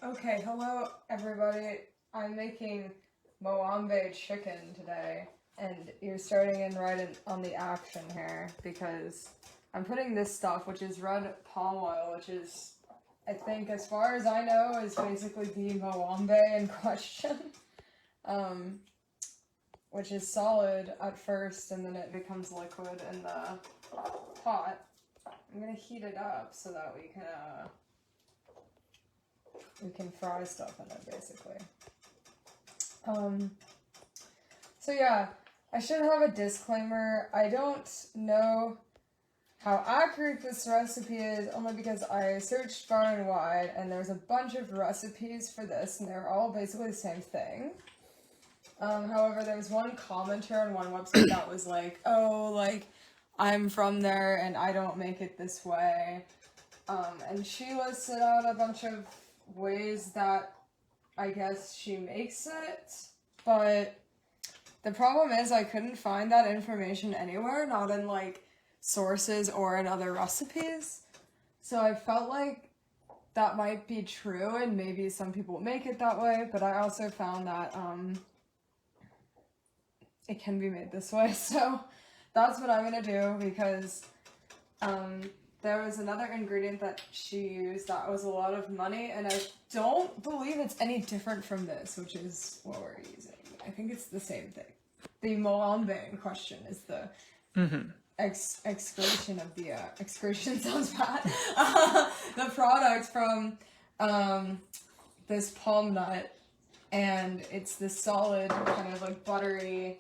Okay, hello everybody. I'm making Moambe Chicken today, and you're starting in on the action here because I'm putting this stuff, which is red palm oil, which is, I think, as far as I know, is basically the Moambe in question, which is solid at first, and then it becomes liquid in the pot. I'm gonna heat it up so that we can fry stuff in it, basically. So yeah, I should have a disclaimer. I don't know how accurate this recipe is, only because I searched far and wide, and there's a bunch of recipes for this, and they're all basically the same thing. However, there was one commenter on one website that was like, oh, like, I'm from there, and I don't make it this way. And she listed out a bunch of ways that I guess she makes it, but the problem is I couldn't find that information anywhere, not in like sources or in other recipes. So I felt like that might be true and maybe some people make it that way, but I also found that it can be made this way. So that's what I'm gonna do, because there was another ingredient that she used that was a lot of money, and I don't believe it's any different from this, which is what we're using. I think it's the same thing. The Moambe in question is the excretion of the, excretion sounds bad, the product from this palm nut, and it's this solid kind of like buttery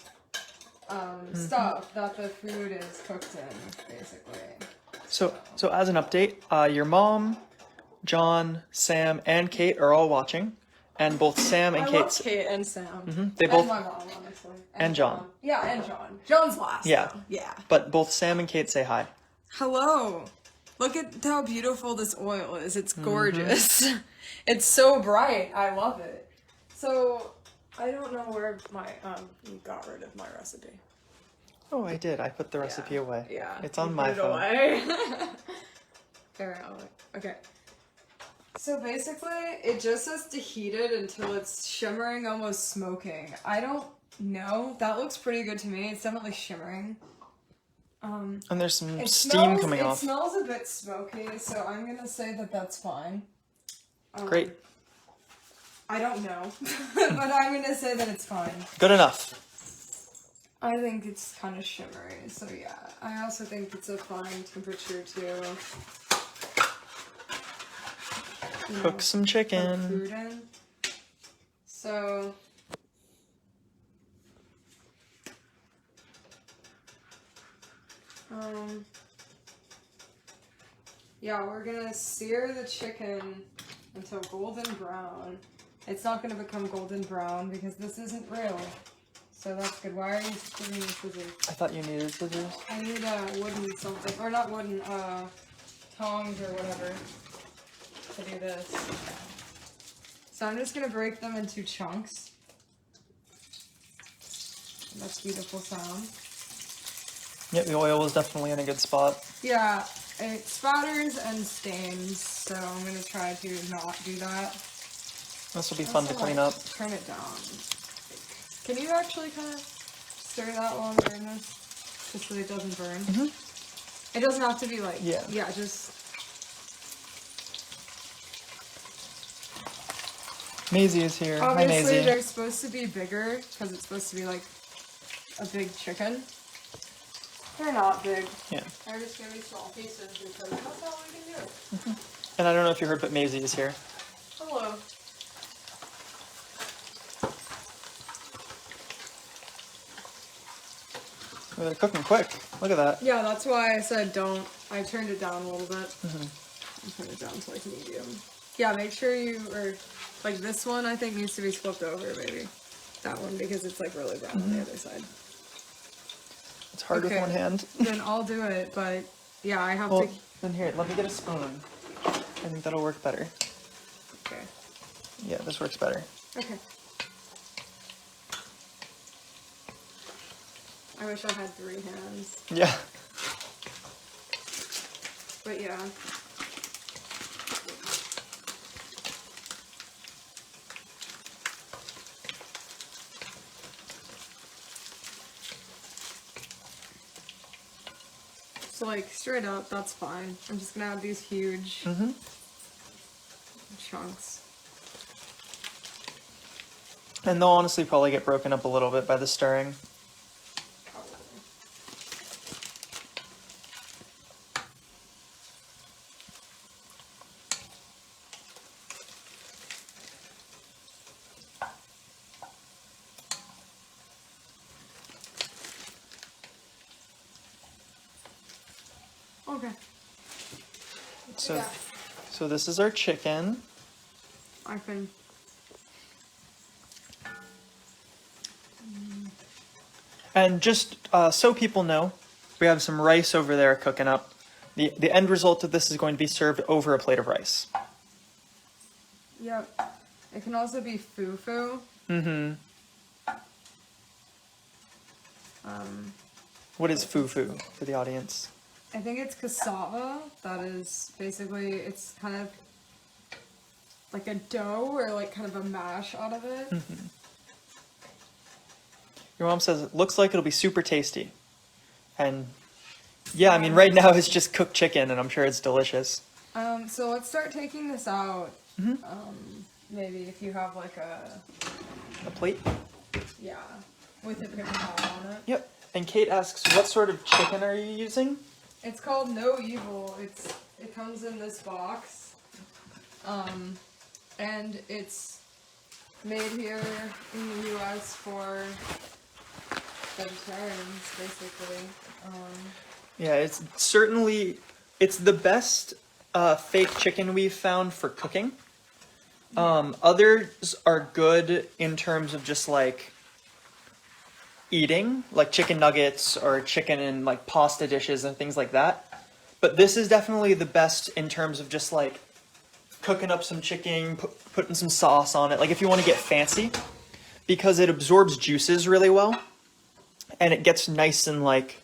stuff that the food is cooked in, basically. So as an update, your mom, John, Sam, and Kate are all watching, and both Sam and Kate's... Kate and Sam. They both... And my mom, honestly. And John. Yeah, and John. John's last. Yeah. Though. Yeah. But both Sam and Kate say hi. Hello. Look at how beautiful this oil is. It's gorgeous. It's so bright. I love it. So, I don't know where my, you got rid of my recipe. Oh, I did. I put the recipe away. Yeah. It's on my phone. There, okay. So basically, it just says to heat it until it's shimmering, almost smoking. I don't know. That looks pretty good to me. It's definitely shimmering. And there's some steam coming off. It smells a bit smoky, so I'm gonna say that that's fine. Great. I don't know, but I'm gonna say that it's fine. Good enough. I think it's kind of shimmery, so yeah. I also think it's a fine temperature to cook some chicken. Put food in. So yeah, we're gonna sear the chicken until golden brown. It's not gonna become golden brown because this isn't real. So that's good. Why are you giving me scissors? I thought you needed scissors. I need a wooden something, or not wooden, tongs or whatever to do this. So I'm just gonna break them into chunks. That's beautiful sound. Yep, the oil was definitely in a good spot. Yeah, it spatters and stains, so I'm gonna try to not do that. This will be fun to clean up. Turn it down. Can you actually kind of stir that while I'm doing this? Just so it doesn't burn? It doesn't have to be like... Yeah, just... Maisie is here. Obviously, hi, Maisie. they're supposed to be bigger, because it's supposed to be like a big chicken. They're not big. Yeah. They're just going to be small pieces, because that's how we can do it. And I don't know if you heard, but Maisie is here. Hello. Oh, they're cooking quick. Look at that. Yeah, that's why I said don't. I turned it down a little bit. I turned it down to like medium. Yeah, make sure you are like this one. I think needs to be flipped over, maybe that one, because it's like really brown on the other side. It's hard with one hand. Then I'll do it, but yeah, I have to. Then here, let me get a spoon. I think that'll work better. Okay. Yeah, this works better. Okay. I wish I had 3 hands. Yeah. But yeah. So like straight up, that's fine. I'm just gonna add these huge chunks. And they'll honestly probably get broken up a little bit by the stirring. Okay. So, Yeah. so this is our chicken. I can. And just so people know, we have some rice over there cooking up. The end result of this is going to be served over a plate of rice. Yep. It can also be fufu. What is fufu for the audience? I think it's cassava. That is basically, it's kind of like a dough or like kind of a mash out of it. Your mom says it looks like it'll be super tasty. And yeah, I mean, right now it's just cooked chicken, and I'm sure it's delicious. So let's start taking this out. Maybe if you have like A plate? yeah, with a paper towel on it. Yep. And Kate asks, what sort of chicken are you using? It's called No Evil. It comes in this box. And it's made here in the US for vegetarians, basically. Yeah, it's the best fake chicken we've found for cooking. Others are good in terms of just like eating, like chicken nuggets or chicken in like pasta dishes and things like that. But this is definitely the best in terms of just like cooking up some chicken, putting some sauce on it. Like if you want to get fancy, because it absorbs juices really well, and it gets nice and like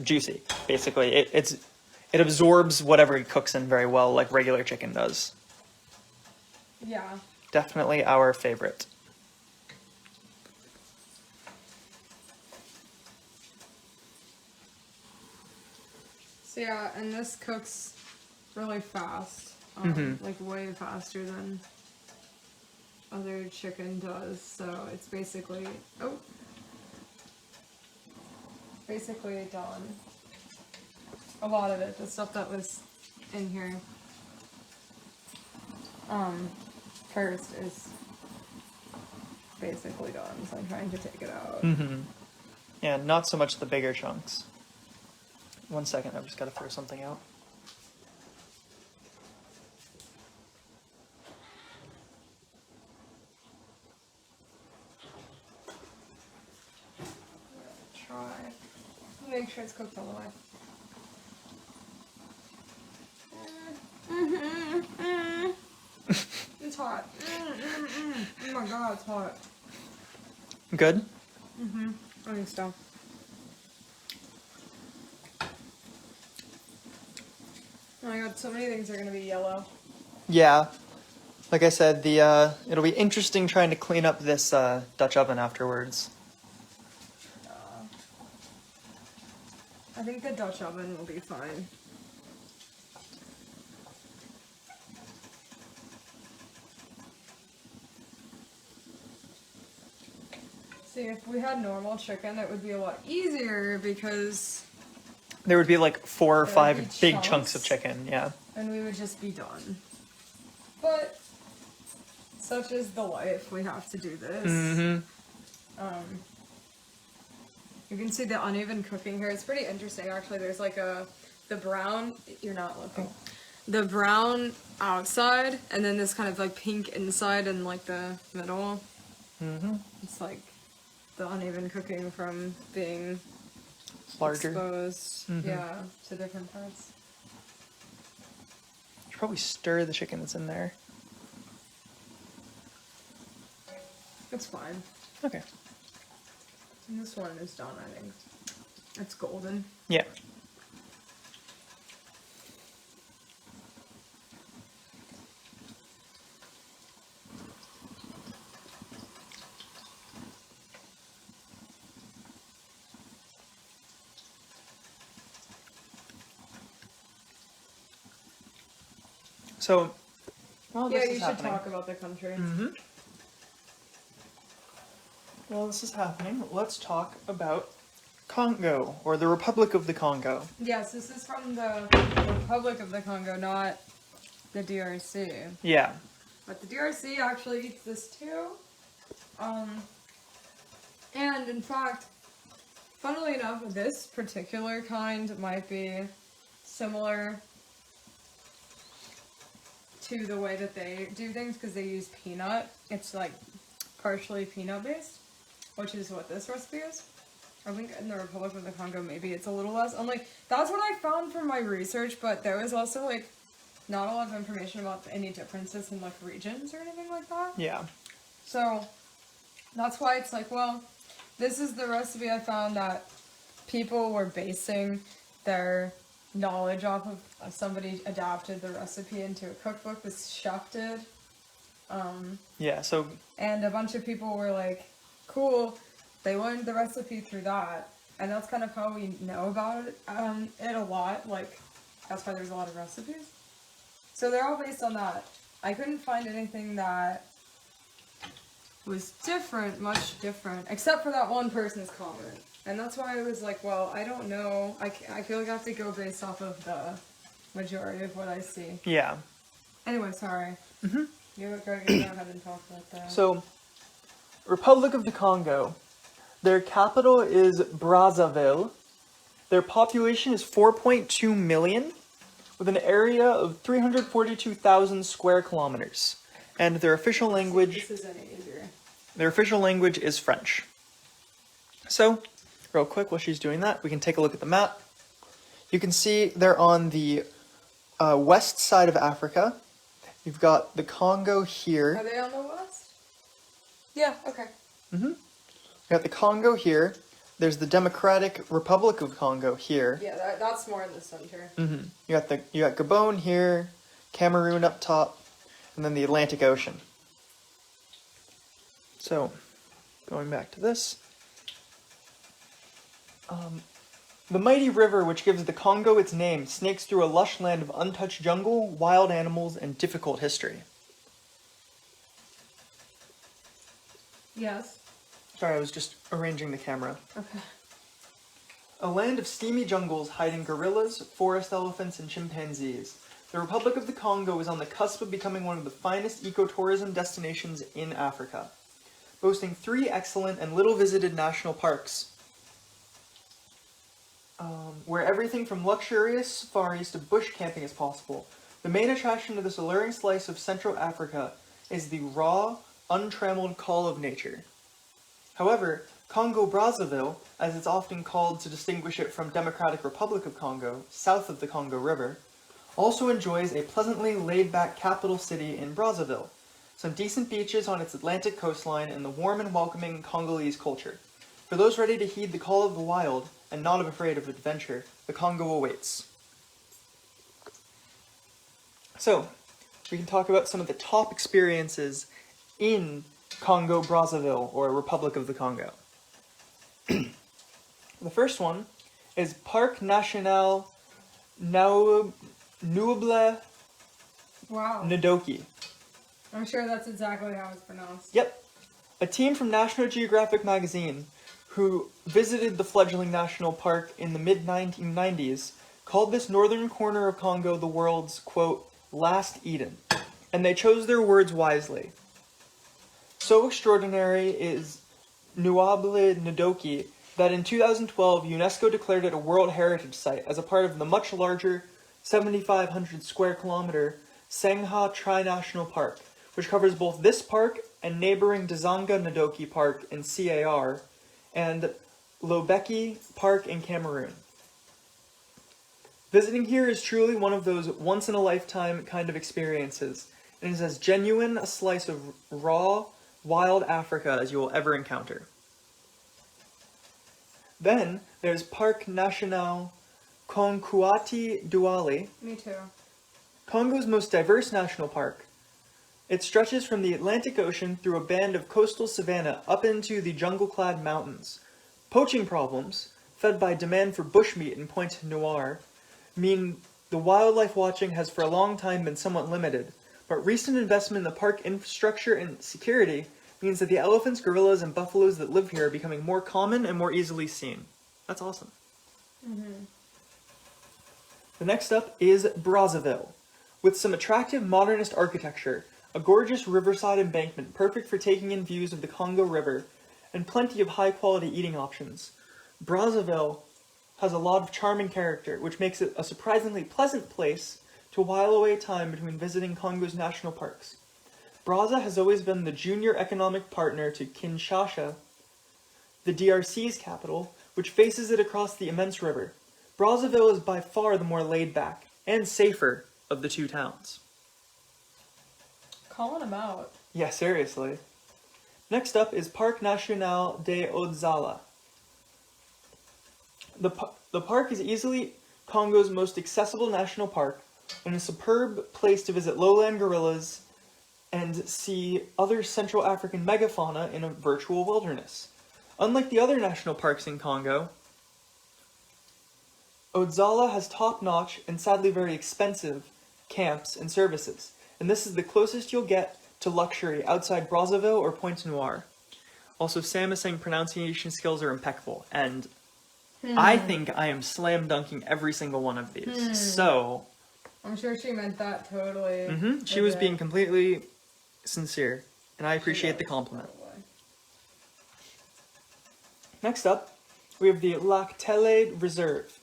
juicy. Basically, it absorbs whatever it cooks in very well, like regular chicken does. Yeah. Definitely our favorite. So yeah, and this cooks really fast. Like way faster than other chicken does. So it's basically basically done. A lot of it, the stuff that was in here first is basically done, so I'm trying to take it out. Yeah, not so much the bigger chunks. 1 second, I've just got to throw something out. Try. Make sure it's cooked all the way. It's hot. Oh my god, it's hot. Good? I think so. Oh my god, so many things are gonna be yellow. Yeah. Like I said, it'll be interesting trying to clean up this Dutch oven afterwards. I think the Dutch oven will be fine. See, if we had normal chicken, it would be a lot easier because... There would be like 4 or There would 5 be big chunks. chunks of chicken, yeah. and we would just be done. But such is the life. We have to do this. You can see the uneven cooking here. It's pretty interesting, actually. There's like the brown. You're not looking. The brown outside, and then this kind of like pink inside in like the middle. It's like the uneven cooking from being Larger. exposed, yeah, to different parts. You should probably stir the chicken that's in there. It's fine. Okay. And this one is done, I think. It's golden. Yeah. So, while Yeah, this you is should happening, talk about the country. while this is happening, let's talk about Congo, or the Republic of the Congo. Yes, this is from the Republic of the Congo, not the DRC. Yeah. But the DRC actually eats this too. And in fact, funnily enough, this particular kind might be similar to the way that they do things because they use peanut. It's like partially peanut based, which is what this recipe is. I think in the Republic of the Congo, maybe it's a little less. I'm like, that's what I found from my research, but there was also like not a lot of information about any differences in like regions or anything like that. Yeah. So that's why it's like, well, this is the recipe I found that people were basing their knowledge off of. Somebody adapted the recipe into a cookbook, this chef did. Yeah, so And a bunch of people were like, cool, they learned the recipe through that. And that's kind of how we know about it, it a lot. Like, that's why there's a lot of recipes. So they're all based on that. I couldn't find anything that was different, much different, except for that one person's comment. And that's why I was like, well, I don't know. I feel like I have to go based off of the majority of what I see. yeah. Anyway, sorry. You go ahead and talk about that. So, Republic of the Congo. Their capital is Brazzaville. Their population is 4.2 million, with an area of 342,000 square kilometers. And their official language, This isn't easier. their official language is French. So, real quick, while she's doing that, we can take a look at the map. You can see they're on the west side of Africa. You've got the Congo here. Are they on the west? Yeah, okay. You got the Congo here. There's the Democratic Republic of Congo here. Yeah, that's more in the center. You got Gabon here, Cameroon up top, and then the Atlantic Ocean. So, going back to this. The mighty river which gives the Congo its name snakes through a lush land of untouched jungle, wild animals, and difficult history. Yes. Sorry, I was just arranging the camera. Okay. A land of steamy jungles hiding gorillas, forest elephants, and chimpanzees. The Republic of the Congo is on the cusp of becoming one of the finest ecotourism destinations in Africa, boasting 3 excellent and little-visited national parks, where everything from luxurious safaris to bush camping is possible. The main attraction to this alluring slice of Central Africa is the raw, untrammeled call of nature. However, Congo-Brazzaville, as it's often called to distinguish it from Democratic Republic of Congo, south of the Congo River, also enjoys a pleasantly laid-back capital city in Brazzaville, some decent beaches on its Atlantic coastline, and the warm and welcoming Congolese culture. For those ready to heed the call of the wild, and not afraid of adventure, the Congo awaits. So, we can talk about some of the top experiences in Congo-Brazzaville, or Republic of the Congo. The first one is Parc National Nouable Wow. Ndoki. I'm sure that's exactly how it's pronounced. Yep. A team from National Geographic magazine who visited the fledgling national park in the mid-1990s called this northern corner of Congo the world's, quote, last Eden. And they chose their words wisely. So extraordinary is Nouable Ndoki that in 2012 UNESCO declared it a World Heritage Site as a part of the much larger 7,500 square kilometer Sangha Tri-National Park, which covers both this park and neighboring Dazanga Ndoki Park in CAR and Lobeki Park in Cameroon. Visiting here is truly one of those once-in-a-lifetime kind of experiences, and is as genuine a slice of raw, wild Africa as you will ever encounter. Then, there's Parc National Konkwati Douala, Me too. Congo's most diverse national park. It stretches from the Atlantic Ocean through a band of coastal savanna up into the jungle-clad mountains. Poaching problems, fed by demand for bushmeat in Pointe Noire, mean The wildlife watching has for a long time been somewhat limited, but recent investment in the park infrastructure and security means that the elephants, gorillas, and buffaloes that live here are becoming more common and more easily seen. That's awesome. Mm-hmm. The next up is Brazzaville, with some attractive modernist architecture, a gorgeous riverside embankment perfect for taking in views of the Congo River, and plenty of high-quality eating options. Brazzaville has a lot of charming character, which makes it a surprisingly pleasant place to while away time between visiting Congo's national parks. Brazza has always been the junior economic partner to Kinshasa, the DRC's capital, which faces it across the immense river. Brazzaville is by far the more laid-back and safer of the two towns. Calling them out. Yeah, seriously. Next up is Parc National des Hautes-Alpes. The park is easily Congo's most accessible national park and a superb place to visit lowland gorillas and see other Central African megafauna in a virtual wilderness. Unlike the other national parks in Congo, Hautes-Alpes has top-notch and sadly very expensive camps and services, and this is the closest you'll get to luxury outside Brazzaville or Pointe-Noire. Also, Sam is saying pronunciation skills are impeccable, and I think I am slam dunking every single one of these. So, I'm sure she meant that totally. She was being completely sincere, and I appreciate the compliment. Probably. Next up, we have the Lac Tele Reserve.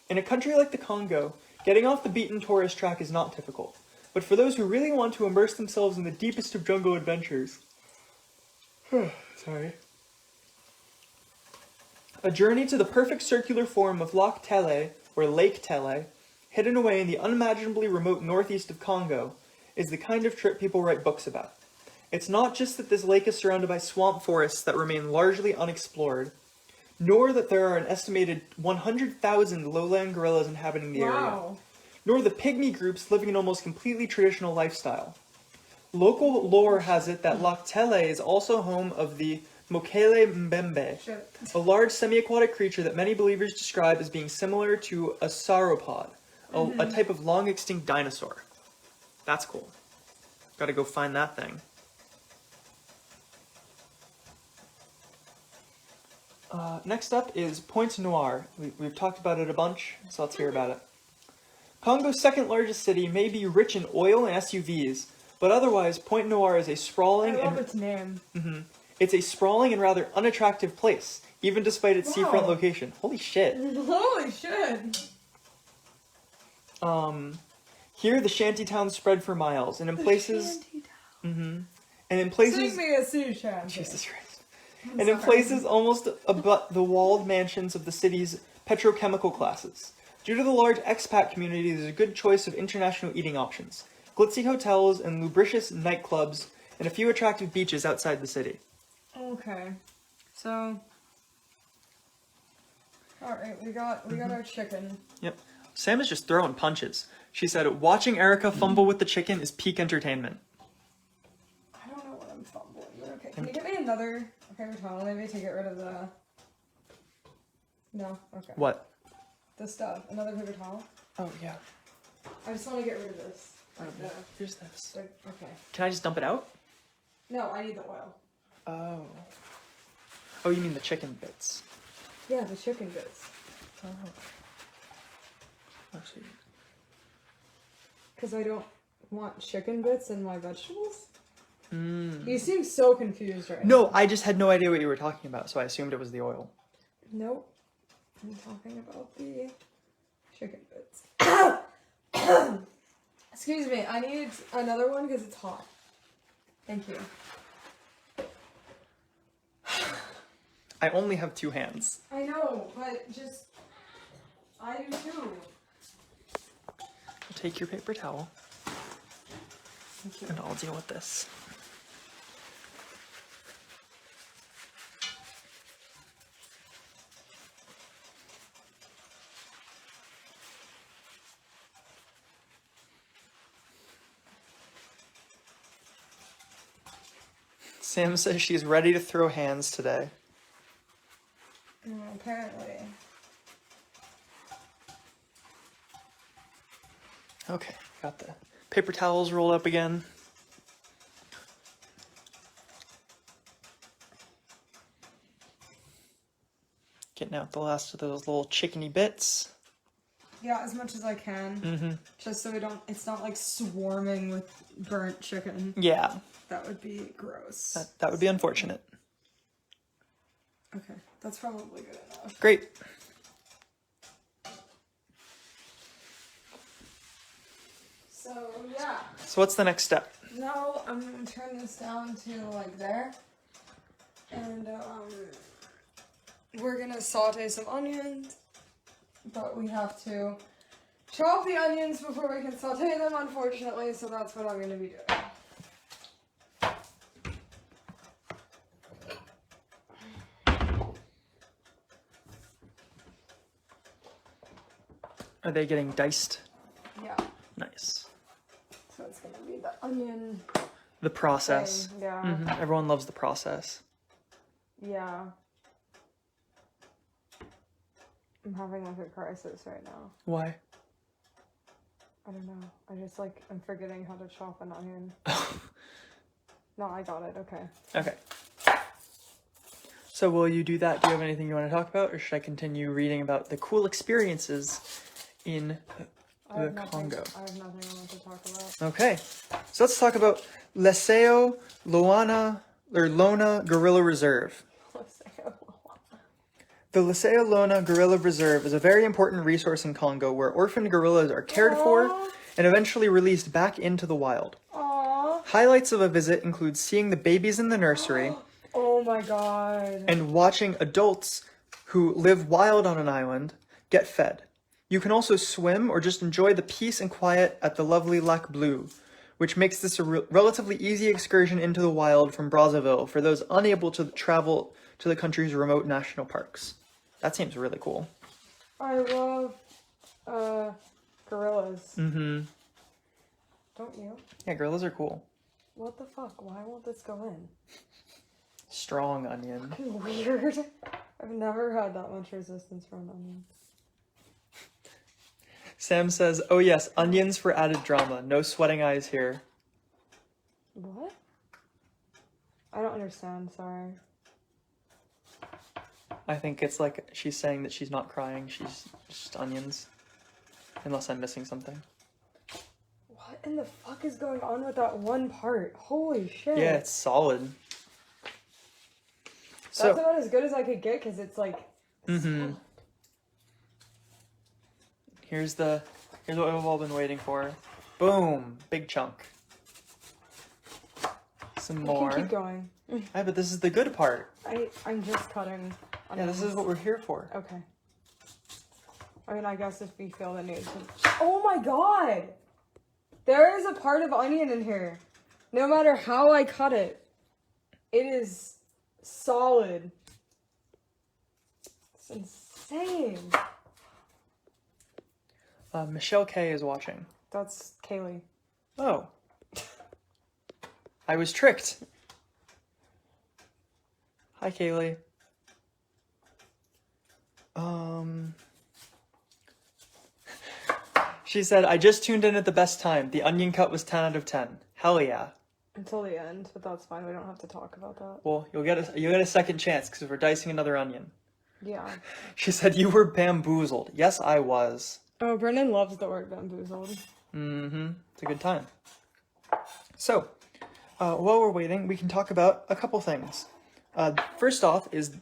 In a country like the Congo, getting off the beaten tourist track is not difficult, but for those who really want to immerse themselves in the deepest of jungle adventures, a journey to the perfect circular form of Lac Tele, or Lake Tele, hidden away in the unimaginably remote northeast of Congo, is the kind of trip people write books about. It's not just that this lake is surrounded by swamp forests that remain largely unexplored, nor that there are an estimated 100,000 lowland gorillas inhabiting the area, nor the pygmy groups living an almost completely traditional lifestyle. Local lore has it that Lac Tele is also home of the Mokele Mbembe, a large semi-aquatic creature that many believers describe as being similar to a sauropod, a type of long-extinct dinosaur. That's cool. Gotta go find that thing. Next up is Pointe-Noire. We've talked about it a bunch, so let's hear about it. Congo's second largest city may be rich in oil and SUVs, but otherwise Pointe-Noire is a sprawling its name. It's a sprawling and rather unattractive place, even despite its seafront location. Holy shit. Holy shit. Here the shantytowns spread for miles, and in places... And in places... Sing me a sea shanty. Jesus Christ. And in places almost abut the walled mansions of the city's petrochemical classes. Due to the large expat community, there's a good choice of international eating options, glitzy hotels and lubricious nightclubs, and a few attractive beaches outside the city. Okay, so... Alright, we got our chicken. Yep. Sam is just throwing punches. She said, watching Erica fumble with the chicken is peak entertainment. I don't know what I'm fumbling, but okay. Can you get me another paper towel maybe to get rid of the... No? Okay. What? The stuff. Another paper towel? Oh, yeah. I just want to get rid of this. Here's this. Like, okay. Can I just dump it out? No, I need the oil. Oh. Oh, you mean the chicken bits? Yeah, the chicken bits. Oh. Actually. Because I don't want chicken bits in my vegetables? Mm. You seem so confused right now. No, I just had no idea what you were talking about, so I assumed it was the oil. Nope. I'm talking about the chicken bits. Excuse me, I need another one because it's hot. Thank you. I only have 2 hands. I know, but just... I do too. Take your paper towel. Thank you. And I'll deal with this. Sam says she's ready to throw hands today. Apparently. Okay, got the paper towels rolled up again. Getting out the last of those little chickeny bits. Yeah, as much as I can. Just so it's not like swarming with burnt chicken. Yeah. That would be gross. That would be unfortunate. Okay, that's probably good enough. Great. So, yeah. So what's the next step? Now I'm gonna turn this down to like there. And we're gonna saute some onions. But we have to chop the onions before we can saute them, unfortunately, so that's what I'm gonna be doing. Are they getting diced? Yeah. Nice. So it's gonna be the onion. The process. Thing. Yeah. Everyone loves the process. Yeah. I'm having like a crisis right now. Why? I don't know. I'm forgetting how to chop an onion. No, I got it. Okay. Okay. So will you do that? Do you have anything you want to talk about, or should I continue reading about the cool experiences in the Congo? I have nothing I want to talk about. Okay. So let's talk about Leseo Loana Gorilla Reserve. The Leseo Lona Gorilla Reserve is a very important resource in Congo where orphaned gorillas are cared for and eventually released back into the wild. Aww. Highlights of a visit include seeing the babies in the nursery. Oh my god. And watching adults who live wild on an island get fed. You can also swim or just enjoy the peace and quiet at the lovely Lac Bleu, which makes this a relatively easy excursion into the wild from Brazzaville for those unable to travel to the country's remote national parks. That seems really cool. I love gorillas. Mm-hmm. Don't you? Yeah, gorillas are cool. What the fuck? Why won't this go in? Strong onion. Fucking weird. I've never had that much resistance from an onion. Sam says, oh yes, onions for added drama. No sweating eyes here. What? I don't understand, sorry. I think it's like she's saying that she's not crying, she's just onions. Unless I'm missing something. What in the fuck is going on with that one part? Holy shit. Yeah, it's solid. That's about as good as I could get because it's like solid. Here's what we've all been waiting for. Boom! Big chunk. Some more. Keep going. Yeah, but this is the good part. I'm just cutting onions. Yeah, this is what we're here for. Okay. I mean, I guess if we feel the need to... Oh my god! There is a part of onion in here. No matter how I cut it. It is solid. It's insane. Michelle K is watching. That's Kaylee. Oh. I was tricked. Hi, Kaylee. She said, I just tuned in at the best time. The onion cut was 10 out of 10. Hell yeah. Until the end, but that's fine. We don't have to talk about that. Well, you'll get a second chance because we're dicing another onion. Yeah. She said, you were bamboozled. Yes, I was. Oh, Brennan loves the word bamboozled. Mm-hmm. It's a good time. So, while we're waiting, we can talk about a couple things. First off is,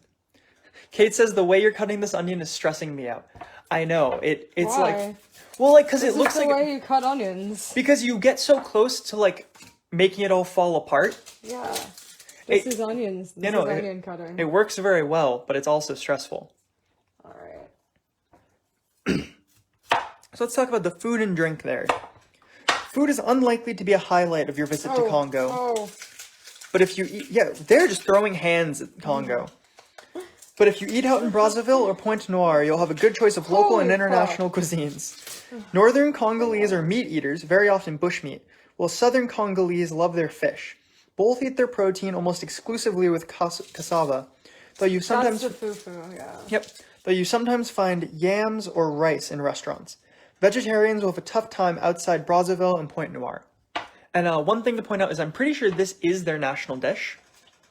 Kate says the way you're cutting this onion is stressing me out. I know, it's Why? like, well, like, because it looks like... the way you cut onions. Because you get so close to, like, making it all fall apart. Yeah. This is onions. This is onion cutting. It works very well, but it's also stressful. Alright. So let's talk about the food and drink there. Food is unlikely to be a highlight of your visit to Congo. Oh. But if you eat... Yeah, they're just throwing hands at Congo. But if you eat out in Brazzaville or Pointe Noire, you'll have a good choice of local and international cuisines. Northern Congolese are meat eaters, very often bushmeat, while southern Congolese love their fish. Both eat their protein almost exclusively with cassava, though you sometimes... That's the fufu, yeah. Yep. Though you sometimes find yams or rice in restaurants. Vegetarians will have a tough time outside Brazzaville and Pointe Noire. And one thing to point out is I'm pretty sure this is their national dish.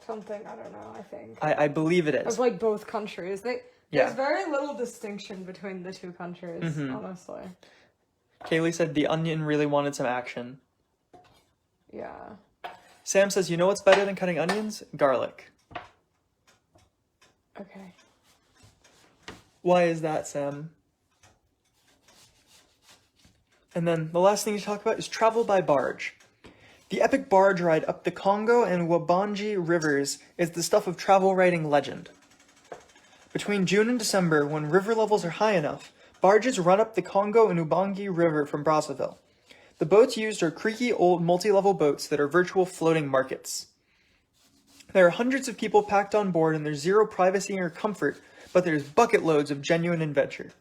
Something, I don't know, I think. I believe it is. Of like both countries. There's very little distinction between the two countries, honestly. Kaylee said the onion really wanted some action. Yeah. Sam says, you know what's better than cutting onions? Garlic. Okay. Why is that, Sam? And then the last thing to talk about is travel by barge. The epic barge ride up the Congo and Wabanji rivers is the stuff of travel writing legend. Between June and December, when river levels are high enough, barges run up the Congo and Ubangi River from Brazzaville. The boats used are creaky old multi-level boats that are virtual floating markets. There are hundreds of people packed on board and there's zero privacy or comfort, but there's bucket loads of genuine adventure.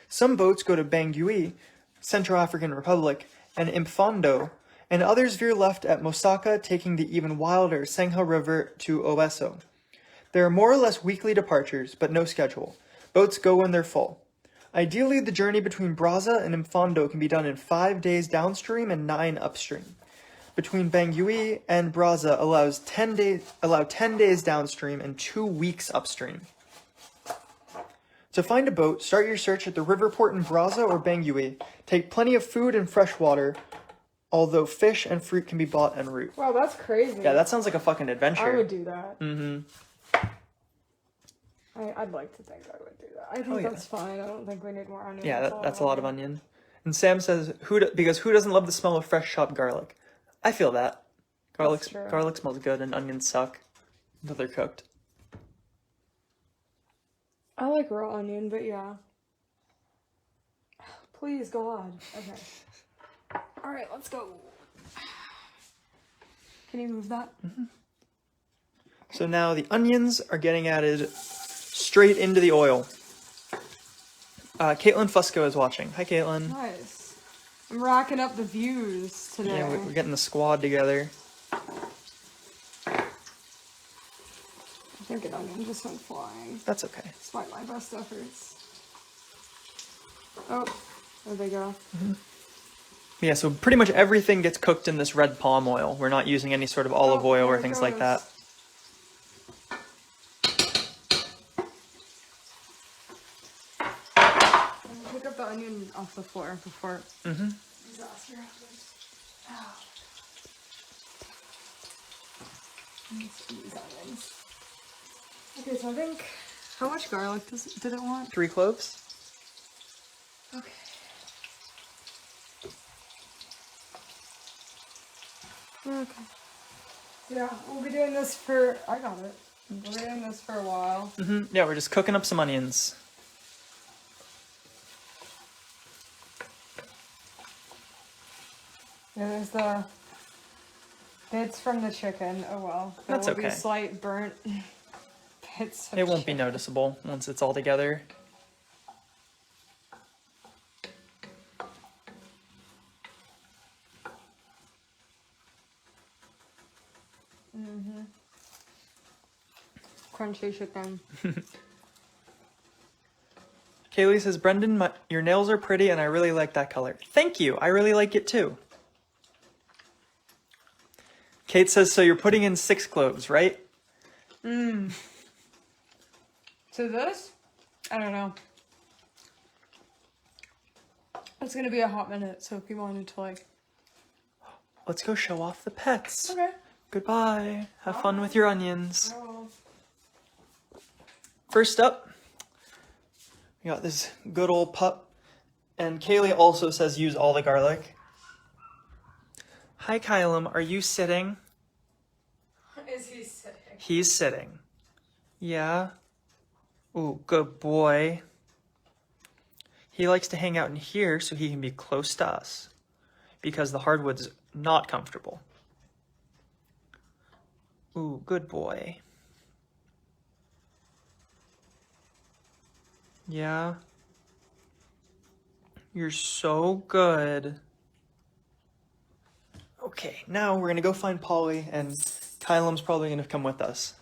Some boats go to Bangui, Central African Republic, and Imfondo, and others veer left at Mosaka, taking the even wilder Sengha River to Oweso. There are more or less weekly departures, but no schedule. Boats go when they're full. Ideally, the journey between Brazza and Imfondo can be done in 5 days downstream and 9 upstream. Between Bangui and Brazza allow 10 days downstream and 2 weeks upstream. To find a boat, start your search at the river port in Brazza or Bangui. Take plenty of food and fresh water, although fish and fruit can be bought en route. Wow, that's crazy. Yeah, that sounds like a fucking adventure. I would do that. Mm-hmm. I'd like to think I would do that. I think that's fine. I don't think we need more onion. Yeah, that's a lot of onion. And Sam says, because who doesn't love the smell of fresh chopped garlic? I feel that. Garlic smells good and onions suck until they're cooked. I like raw onion, but yeah. Please, God. Okay. Alright, let's go. Can you move that? Mm-hmm. So now the onions are getting added straight into the oil. Caitlin Fusco is watching. Hi, Caitlin. Nice. I'm racking up the views today. Yeah, we're getting the squad together. I think an onion just went flying. That's okay. Despite my best efforts. Oh, there they go. Mm-hmm. Yeah, so pretty much everything gets cooked in this red palm oil. We're not using any sort of olive oil or things like that. Pick up the onion off the floor before disaster happens. These onions. Okay, so I think, how much garlic did it want? 3 cloves. Okay. Okay. Yeah, we'll be doing this for, I got it. We'll be doing this for a while. Yeah, we're just cooking up some onions. Yeah, there's the bits from the chicken. Oh well. There That's will okay. be slight burnt bits of It won't be chicken. noticeable once it's all together. Crunchy chicken. Kaylee says, Brendan, your nails are pretty and I really like that color. Thank you. I really like it too. Kate says, so you're putting in 6 cloves, right? To this? I don't know. It's gonna be a hot minute, so if you wanted to like... Let's go show off the pets. Okay. Goodbye. Have fun with your onions. I will. First up, we got this good old pup. And Kaylee also says use all the garlic. Hi, Kylum. Are you sitting? Is he sitting? He's sitting. Yeah. Ooh, good boy. He likes to hang out in here so he can be close to us. Because the hardwood's not comfortable. Ooh, good boy. Yeah. You're so good. Okay, now we're gonna go find Polly, and Kylum's probably gonna come with us.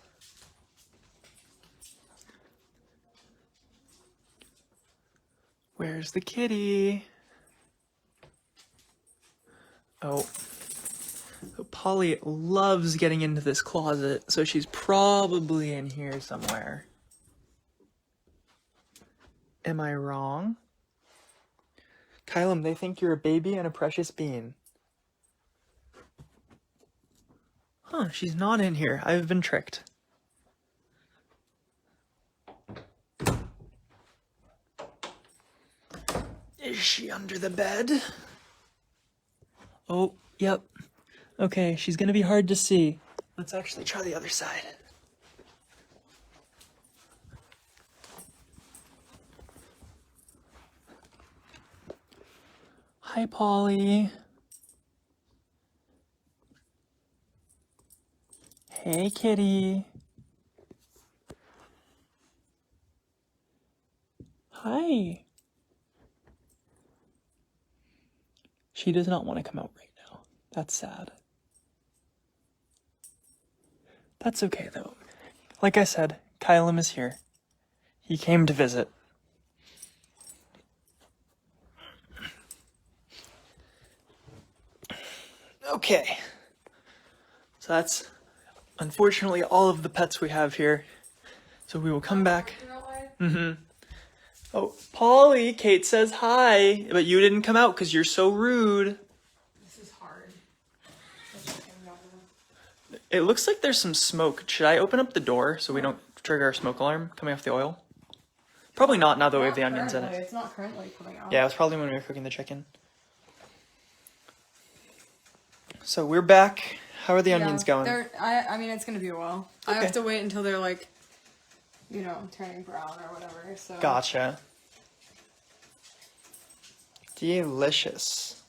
Where's the kitty? Oh. Polly loves getting into this closet, so she's probably in here somewhere. Am I wrong? Kylam, they think you're a baby and a precious bean. Huh, she's not in here. I've been tricked. Is she under the bed? Oh, yep. Okay, she's gonna be hard to see. Let's actually try the other side. Hi, Polly. Hey, kitty. Hi. She does not want to come out right now. That's sad. That's okay, though. Like I said, Kylam is here. He came to visit. Okay. So that's unfortunately all of the pets we have here. So we will come back. Mm-hmm. Oh, Polly, Kate says hi, but you didn't come out because you're so rude. This is hard. It looks like there's some smoke. Should I open up the door so we don't trigger our smoke alarm coming off the oil? Probably not now that we have the onions in it. It's not currently coming out. Yeah, it was probably when we were cooking the chicken. So we're back. How are the onions going? I mean, it's going to be a while. Okay. I have to wait until they're like, you know, turning brown or whatever. So. Gotcha. Delicious.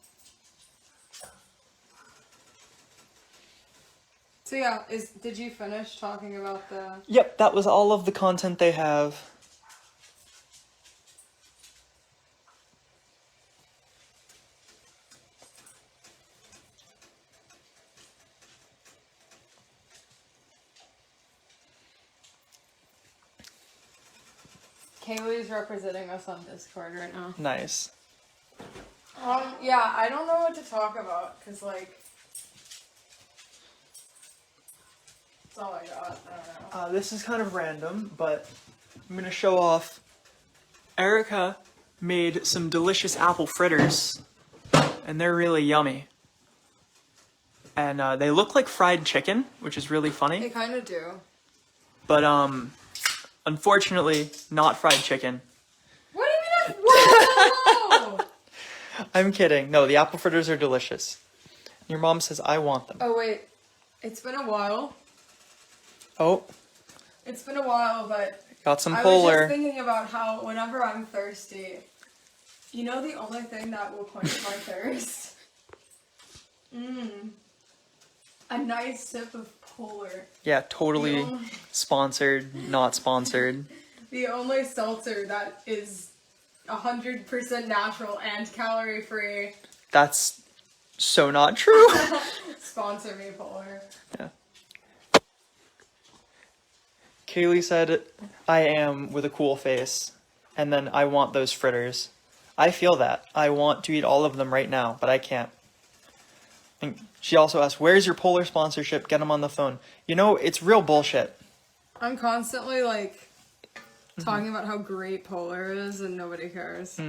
So yeah, did you finish talking about the... Yep, that was all of the content they have. Kaylee's representing us on Discord right now. Nice. Yeah, I don't know what to talk about, because, like, that's all I got. I don't know. This is kind of random, but I'm going to show off. Erica made some delicious apple fritters, and they're really yummy. And they look like fried chicken, which is really funny. They kind of do. But, unfortunately, not fried chicken. What do you mean? Whoa! I'm kidding. No, the apple fritters are delicious. Your mom says, I want them. Oh, wait. It's been a while. Oh. It's been a while, but... Got some I was Polar. just thinking about how whenever I'm thirsty, you know the only thing that will quench my thirst? A nice sip of Polar. Yeah, totally sponsored, not sponsored. The only seltzer that is 100% natural and calorie free. That's so not true. Sponsor me, Polar. Yeah. Kaylee said, I am with a cool face, and then I want those fritters. I feel that. I want to eat all of them right now, but I can't. And she also asked, where's your Polar sponsorship? Get them on the phone. You know, it's real bullshit. I'm constantly, like, talking about how great Polar is, and nobody cares.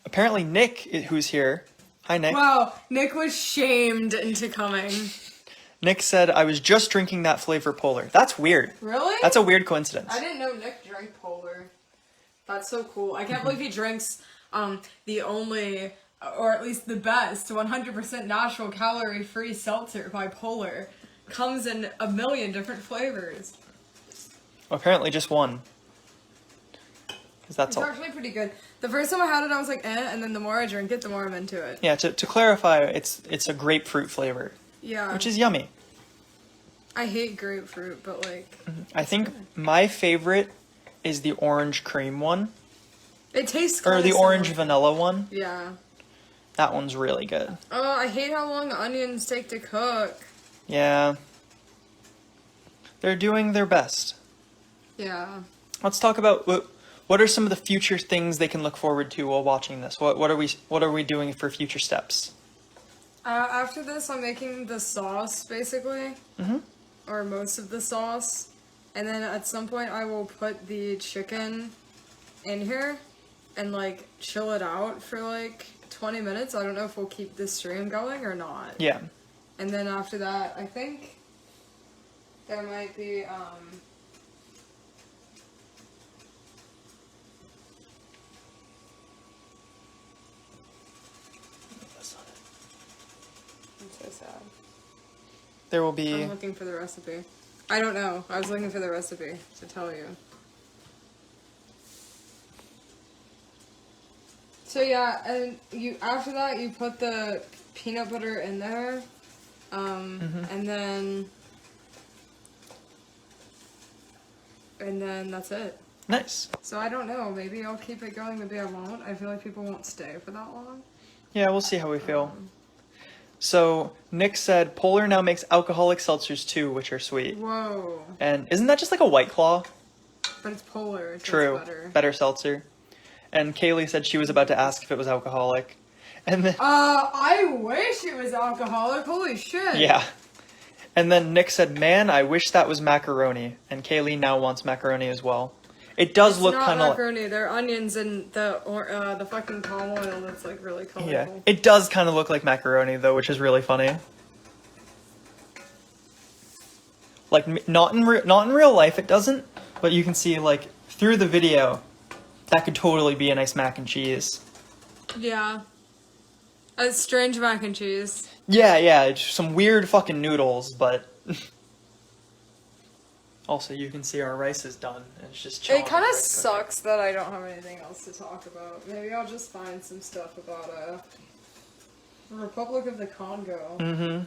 Apparently Nick, who's here. Hi, Nick. Wow, Nick was shamed into coming. Nick said, I was just drinking that flavor Polar. That's weird. Really? That's a weird coincidence. I didn't know Nick drank Polar. That's so cool. I can't believe he drinks the only, or at least the best, 100% natural calorie-free seltzer by Polar. Comes in a million different flavors. Apparently just one. Because that's It's all. actually pretty good. The first time I had it, I was like, and then the more I drink it, the more I'm into it. Yeah, to clarify, it's a grapefruit flavor. Yeah. Which is yummy. I hate grapefruit, but like... I think my favorite is the orange cream one. It tastes Or kinda the orange similar. vanilla one. Yeah. That one's really good. Oh, I hate how long onions take to cook. Yeah. They're doing their best. Yeah. Let's talk about what are some of the future things they can look forward to while watching this. What are we doing for future steps? After this, I'm making the sauce, basically. Or most of the sauce. And then at some point, I will put the chicken in here and, like, chill it out for, like, 20 minutes. I don't know if we'll keep this stream going or not. Yeah. And then after that, I think there might be, I'm so sad. There will be... I'm looking for the recipe. I don't know. I was looking for the recipe to tell you. So yeah, and you after that you put the peanut butter in there, and then that's it. Nice. So I don't know. Maybe I'll keep it going. Maybe I won't. I feel like people won't stay for that long. Yeah, we'll see how we feel. So Nick said Polar now makes alcoholic seltzers too, which are sweet. Whoa. And isn't that just like a White Claw? But it's Polar. So True. It's better. Better seltzer. And Kaylee said she was about to ask if it was alcoholic. And then I wish it was alcoholic. Holy shit. yeah. And then Nick said, "Man, I wish that was macaroni." And Kaylee now wants macaroni as well. It does look kind of macaroni. They're onions and the fucking palm oil that's like really colorful. yeah. It does kind of look like macaroni though, which is really funny. Like not in real life, it doesn't. But you can see like through the video, that could totally be a nice mac and cheese. Yeah. A strange mac and cheese. Yeah, it's some weird fucking noodles, but also you can see our rice is done. And it's just chilling. It kind right of sucks that I don't have anything else to talk about. Maybe I'll just find some stuff about Republic of the Congo.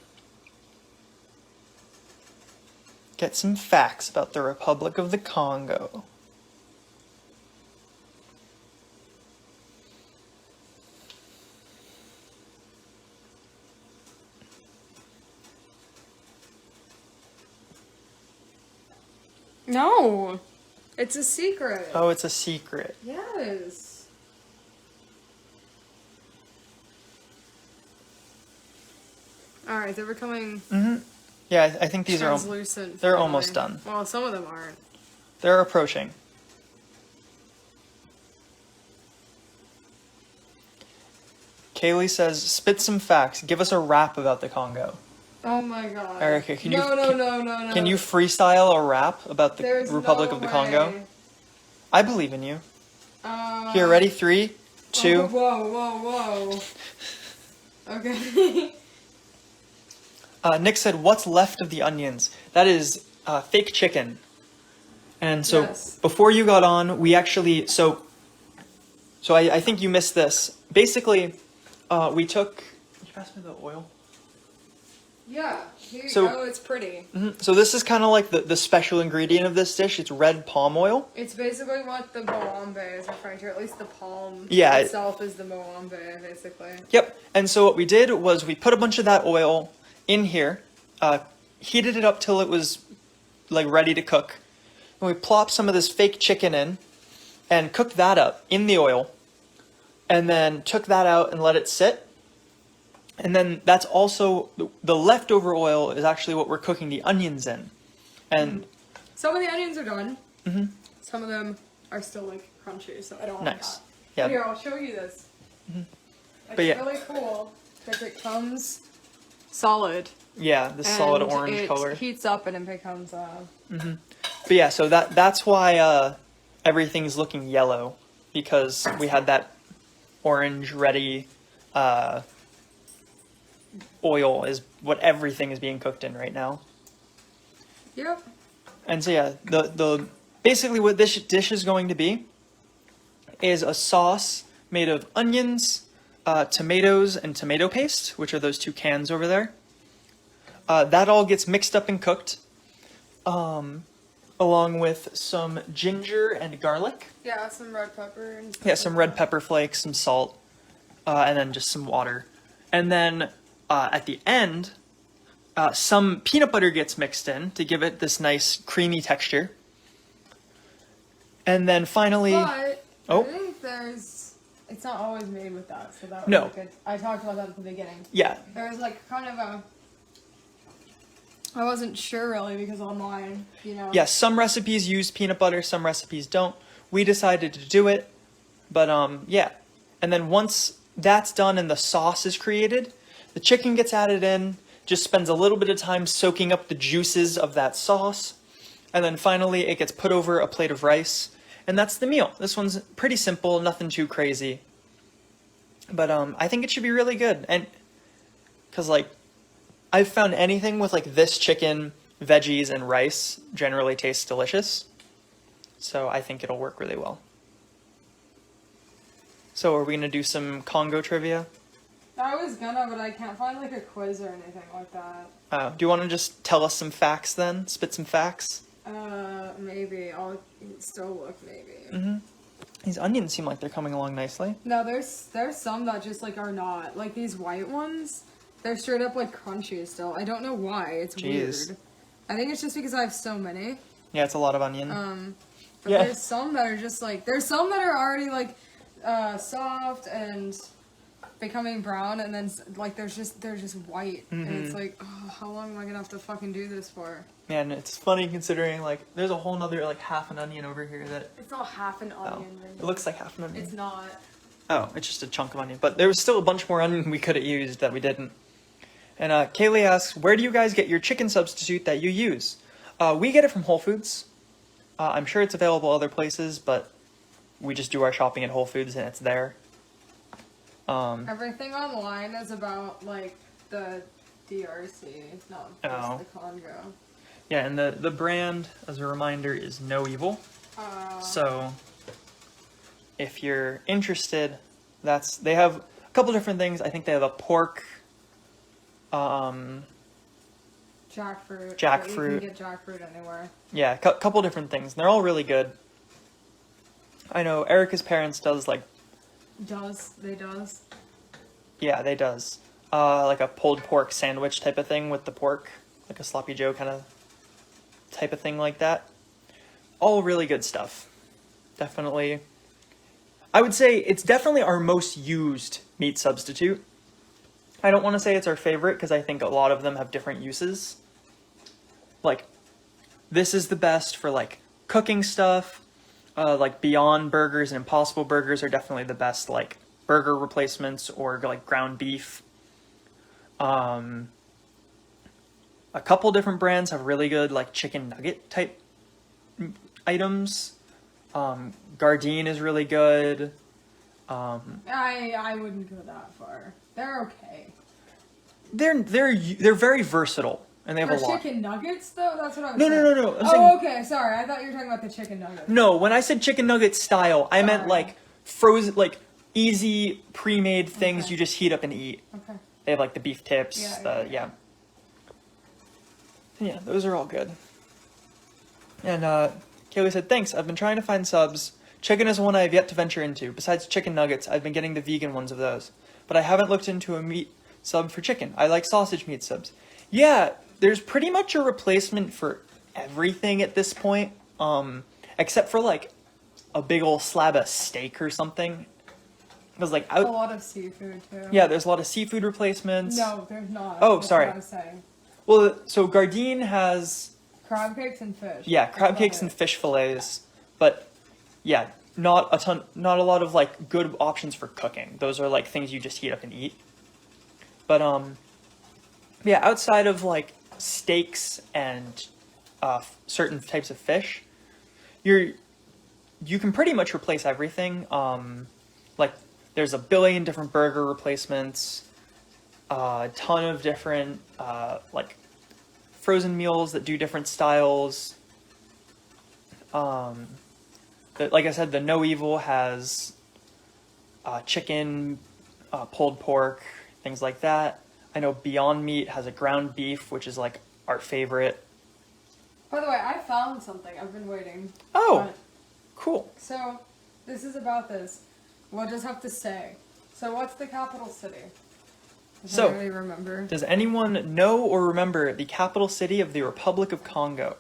Get some facts about the Republic of the Congo. No! It's a secret. Oh, it's a secret. Yes. Alright, they're becoming Yeah, I think these are translucent. they're finally. almost done. Well, some of them aren't. They're approaching. Kaylee says, "Spit some facts. Give us a rap about the Congo." Oh my god. Erica, No. Can you freestyle a rap about the There's Republic no of the Congo? way. I believe in you. Here, ready? 3, 2. Whoa. Okay. Nick said, "What's left of the onions?" That is fake chicken. And so Yes. before you got on, we actually so I think you missed this. Basically, we took. Can you pass me the oil? Yeah, here you So- go, it's pretty. So this is kind of like the special ingredient of this dish. It's red palm oil. It's basically what the Moambe is referring to, at least the palm Yeah. itself is the Moambe, basically. Yep. And so what we did was we put a bunch of that oil in here, heated it up till it was like ready to cook. And we plopped some of this fake chicken in and cooked that up in the oil. And then took that out and let it sit. And then that's also the leftover oil is actually what we're cooking the onions in. And Some of the onions are done. Some of them are still like crunchy, so I don't want nice. that. Yeah. Here, I'll show you this. It's But yeah. really cool because it comes solid. Yeah, the solid and orange color. It heats up and it becomes But yeah, so that's why everything's looking yellow, because we had that orange ready oil is what everything is being cooked in right now. Yep. And so yeah, the basically what this dish is going to be is a sauce made of onions, tomatoes, and tomato paste, which are those 2 cans over there. That all gets mixed up and cooked, along with some ginger and garlic. Yeah, some red pepper and stuff. Yeah, some red pepper flakes, some salt, and then just some water. And then at the end, some peanut butter gets mixed in to give it this nice creamy texture. And then finally, But Oh. I think there's it's not always made with that, so that was No. like I talked about that at the beginning. Yeah. There was like kind of I wasn't sure really because online, you know. Yeah, some recipes use peanut butter, some recipes don't. We decided to do it, but yeah. And then once that's done and the sauce is created, the chicken gets added in, just spends a little bit of time soaking up the juices of that sauce, and then finally it gets put over a plate of rice, and that's the meal. This one's pretty simple, nothing too crazy. But I think it should be really good, and because like I've found anything with like this chicken, veggies, and rice generally tastes delicious. So I think it'll work really well. So are we gonna do some Congo trivia? I was gonna, but I can't find like a quiz or anything like that. Do you want to just tell us some facts then? Spit some facts? Maybe. I'll still look maybe. Mm-hmm. These onions seem like they're coming along nicely. No, there's some that just like are not. Like these white ones, they're straight up like crunchy still. I don't know why. It's Jeez. weird. I think it's just because I have so many. Yeah, it's a lot of onion. But Yeah. there's some that are just like, there's some that are already like soft and becoming brown, and then like they're just white, and it's like, oh, how long am I gonna have to fucking do this for? Man, it's funny considering like there's a whole nother like half an onion over here that It's not half an onion. it looks like half an onion. It's not. Oh, it's just a chunk of onion. But there was still a bunch more onion we could have used that we didn't. And Kaylee asks, where do you guys get your chicken substitute that you use? We get it from Whole Foods. I'm sure it's available other places, but we just do our shopping at Whole Foods and it's there. Everything online is about like the DRC, not just the Congo. Yeah, and the brand, as a reminder, is No Evil. So if you're interested, they have a couple different things. I think they have a pork, jackfruit. Jackfruit. You can get jackfruit anywhere. Yeah, a couple different things. And they're all really good. I know Erica's parents does like... They does? Yeah, they does. Like a pulled pork sandwich type of thing with the pork. Like a sloppy joe kind of type of thing like that. All really good stuff. Definitely. I would say it's definitely our most used meat substitute. I don't want to say it's our favorite because I think a lot of them have different uses. Like, this is the best for like cooking stuff. Like Beyond Burgers and Impossible Burgers are definitely the best like burger replacements, or like ground beef. A couple different brands have really good like chicken nugget type items. Gardein is really good. I wouldn't go that far. They're okay. They're very versatile, and they have For a lot. chicken nuggets, though? That's what I was No, saying. no. I'm Oh, saying, okay. Sorry. I thought you were talking about the chicken nuggets. no, when I said chicken nugget style, I meant Sorry. like frozen, like easy pre-made things Okay. you just heat up and eat. Okay. They have like the beef tips. Yeah. Yeah, those are all good. And Kaylee said, thanks, I've been trying to find subs. Chicken is one I have yet to venture into. Besides chicken nuggets, I've been getting the vegan ones of those. But I haven't looked into a meat sub for chicken. I like sausage meat subs. Yeah, there's pretty much a replacement for everything at this point. Except for like a big old slab of steak or something. Because like A lot of seafood, too. yeah, there's a lot of seafood replacements. No, there's not. Oh, That's sorry. What I was saying. Well, so Gardein has Crab cakes and fish. yeah, That's crab about cakes it. and fish fillets, but yeah, not a lot of like good options for cooking. Those are like things you just heat up and eat. But yeah, outside of like steaks and certain types of fish, you can pretty much replace everything. Like there's a billion different burger replacements, a ton of different like frozen meals that do different styles. Like I said, the No Evil has chicken, pulled pork, things like that. I know Beyond Meat has a ground beef, which is like our favorite. By the way, I found something. I've been waiting. Oh, But- cool. So, this is about this. We'll just have to say. So, what's the capital city? Does So- anybody remember? Does anyone know or remember the capital city of the Republic of Congo?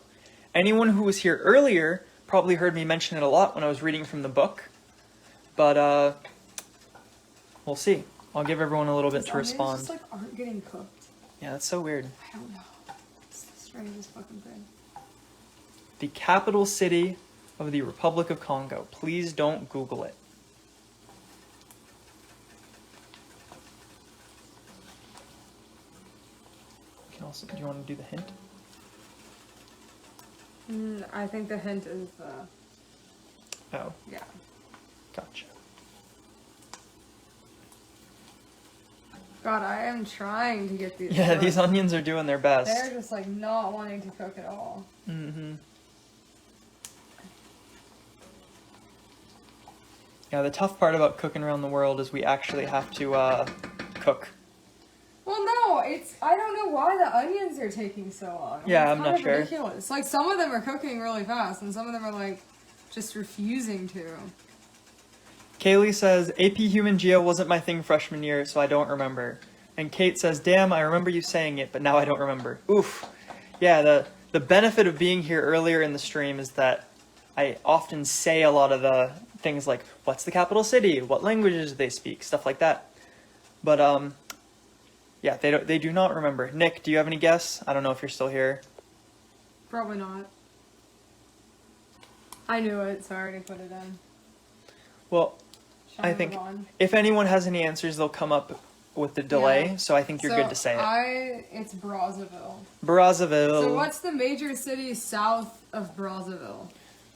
Anyone who was here earlier probably heard me mention it a lot when I was reading from the book. But We'll see. I'll give everyone a little bit These to onions respond. just like aren't getting cooked. Yeah, that's so weird. I don't know. It's the strangest fucking thing. The capital city of the Republic of Congo. Please don't Google it. You can also, do you want to do the hint? I think the hint is Oh, yeah. gotcha. God, I am trying to get these. Yeah, cooked. these onions are doing their best. They're just like not wanting to cook at all. Mm-hmm. Yeah, the tough part about cooking around the world is we actually have to cook. Well, no, I don't know why the onions are taking so long. Yeah, It's I'm kind not of sure. ridiculous. Like some of them are cooking really fast, and some of them are like just refusing to. Kaylee says, AP Human Geo wasn't my thing freshman year, so I don't remember. And Kate says, damn, I remember you saying it, but now I don't remember. Oof. Yeah, the benefit of being here earlier in the stream is that I often say a lot of the things like, what's the capital city? What languages do they speak? Stuff like that. But, yeah, they do not remember. Nick, do you have any guess? I don't know if you're still here. Probably not. I knew it, so I already put it in. Well, Shall I move think on? if anyone has any answers, they'll come up with the delay, Yeah. so I think you're good to say it. It's Brazzaville. Brazzaville. So what's the major city south of Brazzaville?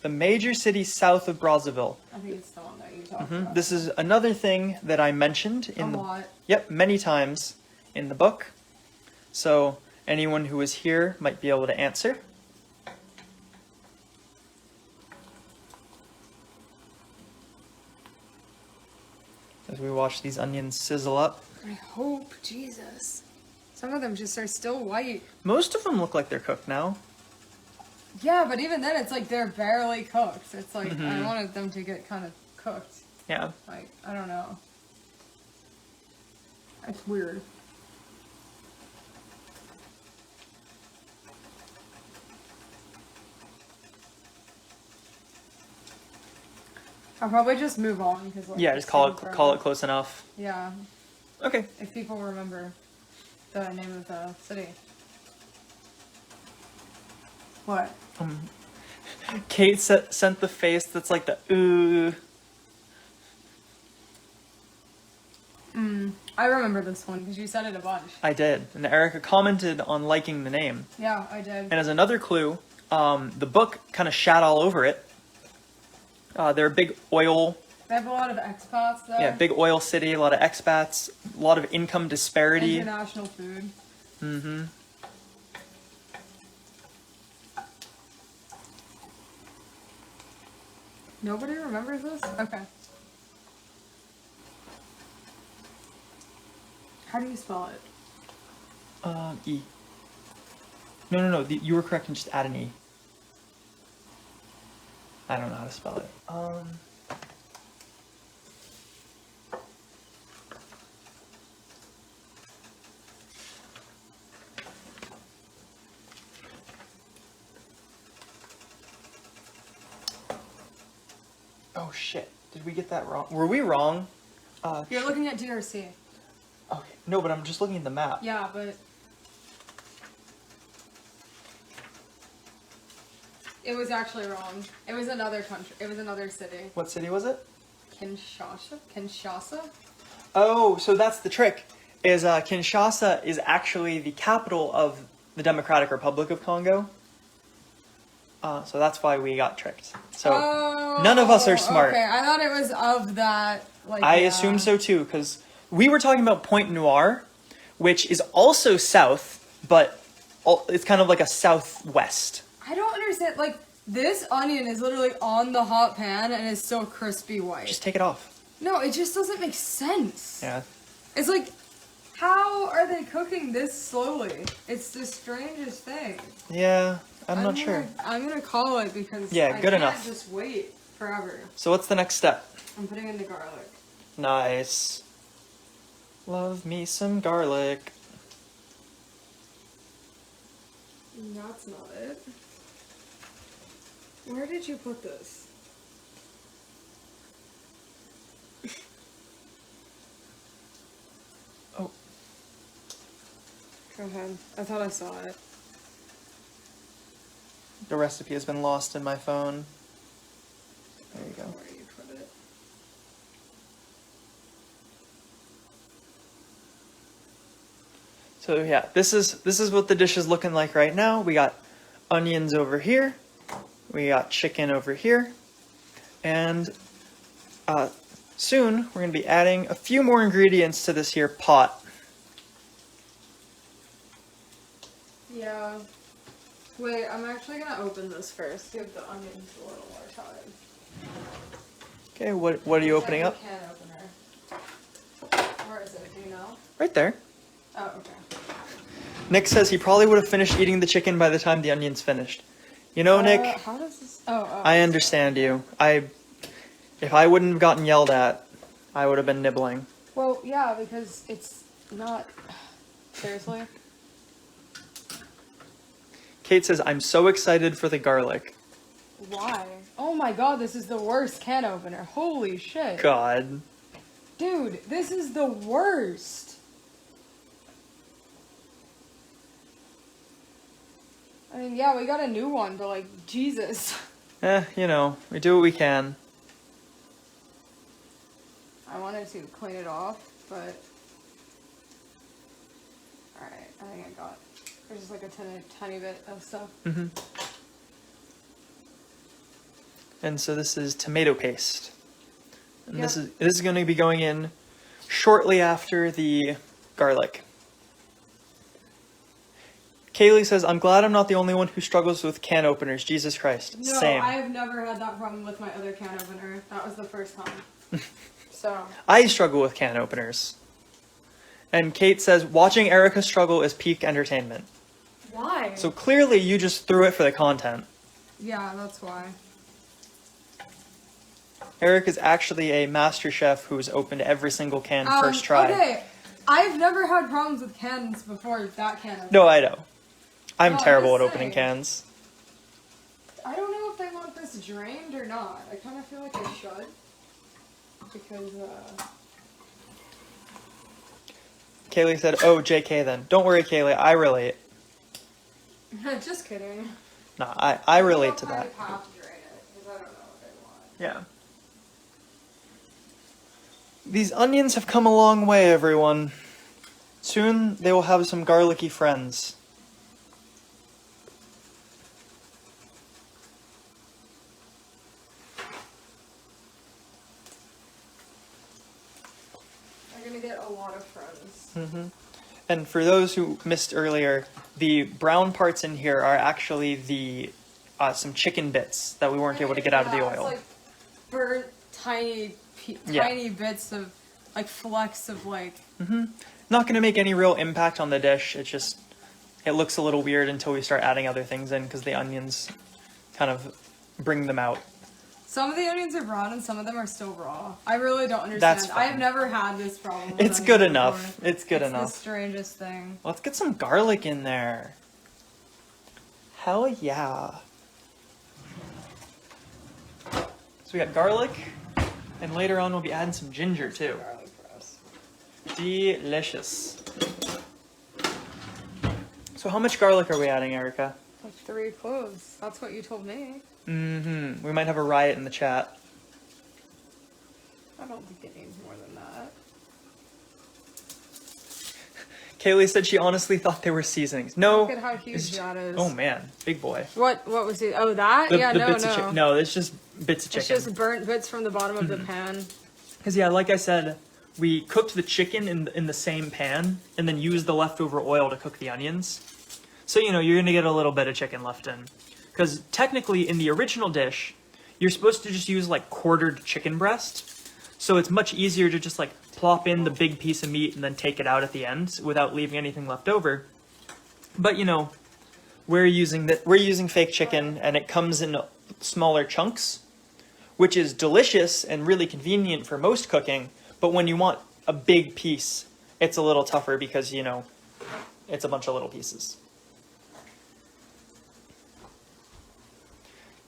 The major city south of Brazzaville. I think it's the one that you talked about. This is another thing that I mentioned in a lot. Yep, many times in the book. So anyone who is here might be able to answer. As we watch these onions sizzle up. I hope, Jesus. Some of them just are still white. Most of them look like they're cooked now. Yeah, but even then it's like they're barely cooked. It's like, Mm-hmm. I wanted them to get kind of cooked. Yeah. Like, I don't know. It's weird. I'll probably just move on because Yeah, just call it close enough. Yeah, Okay. if people remember the name of the city. What? Kate sent the face that's like the ooh. I remember this one because you said it a bunch. I did. And Erica commented on liking the name. Yeah, I did. And as another clue, the book kind of shat all over it. They're a big oil, They have a lot of expats there. yeah, big oil city, a lot of expats, a lot of income disparity. International food. Mm-hmm. Nobody remembers this? Okay. How do you spell it? E. No. You were correct and just add an E. I don't know how to spell it. Oh shit! Did we get that wrong? Were we wrong? You're looking at DRC. Okay. No, but I'm just looking at the map. Yeah, but it was actually wrong. It was another country. It was another city. What city was it? Kinshasa? Oh, so that's the trick. Is Kinshasa is actually the capital of the Democratic Republic of Congo. So that's why we got tricked. So none of us are smart. Okay, I thought it was of that. Like I assume so too, because we were talking about Point Noir, which is also south, but it's kind of like a southwest. I don't understand. Like this onion is literally on the hot pan and is still crispy white. Just take it off. No, it just doesn't make sense. Yeah. It's like, how are they cooking this slowly? It's the strangest thing. Yeah, I'm not sure. I'm gonna call it because Yeah, good I enough. can't just wait forever. So what's the next step? I'm putting in the garlic. Nice. Love me some garlic. That's not it. Where did you put this? Go ahead. I thought I saw it. The recipe has been lost in my phone. There you go. Where you put it. So yeah, this is what the dish is looking like right now. We got onions over here. We got chicken over here. And soon we're going to be adding a few more ingredients to this here pot. Yeah. Wait, I'm actually gonna open this first. Give the onions a little more time. Okay, what are you opening up? Can opener. Where is it? Do you know? Right there. Oh, okay. Nick says he probably would have finished eating the chicken by the time the onions finished. You know, Nick, How does this? Oh. I understand you. If I wouldn't have gotten yelled at, I would have been nibbling. Well, yeah, because it's not. Seriously. Kate says, I'm so excited for the garlic. Why? Oh my god, this is the worst can opener. Holy shit. God. Dude, this is the worst. I mean, yeah, we got a new one, but like, Jesus. You know, we do what we can. I wanted to clean it off, but... Alright, I think I got... There's just like a tiny bit of stuff. Mm-hmm. And so this is tomato paste. And Yep. this is going to be going in shortly after the garlic. Kaylee says, I'm glad I'm not the only one who struggles with can openers. Jesus Christ. No, Same. I have never had that problem with my other can opener. That was the first time. So... I struggle with can openers. And Kate says, watching Erica struggle is peak entertainment. Why? So clearly you just threw it for the content. Yeah, that's why. Eric is actually a master chef who's opened every single can first try. Okay, I've never had problems with cans before that can opener. No, I know. I'm No, terrible at just opening saying. cans. I don't know if they want this drained or not. I kind of feel like I should. Because, Kaylee said, oh, JK then. Don't worry, Kaylee, I relate. just kidding. No, I relate to They'll that. kind of have to drain it, because I don't know what they want. Yeah. These onions have come a long way, everyone. Soon they will have some garlicky friends. They're gonna get a lot of friends. Mm-hmm. And for those who missed earlier, the brown parts in here are actually the some chicken bits that we weren't able to get out of the Yeah, oil. It's like burnt tiny bits of, like, flecks of, like... Mm-hmm. Not going to make any real impact on the dish. It looks a little weird until we start adding other things in because the onions kind of bring them out. Some of the onions are brown and some of them are still raw. I really don't understand. That's fine. I've never had this problem with It's onions good before. enough. It's good It's enough. the strangest thing. Let's get some garlic in there. Hell yeah. So we got garlic, and later on we'll be adding some ginger too. Garlic for us. Delicious. So how much garlic are we adding, Erica? Like 3 cloves. That's what you told me. Mm-hmm. We might have a riot in the chat. I don't think it needs more than that. Kaylee said she honestly thought they were seasonings. No. Look at how huge it's- that is. Oh man, big boy. What was it? Oh, that? The no, bits of chicken. No, it's just bits of chicken. It's just burnt bits from the bottom of the pan. Because yeah, like I said, we cooked the chicken in the same pan and then used the leftover oil to cook the onions. So you know you're gonna get a little bit of chicken left in. Because technically in the original dish, you're supposed to just use like quartered chicken breast. So it's much easier to just like plop in the big piece of meat and then take it out at the end without leaving anything left over. But you know, we're using fake chicken and it comes in smaller chunks, which is delicious and really convenient for most cooking. But when you want a big piece, it's a little tougher because, you know, it's a bunch of little pieces.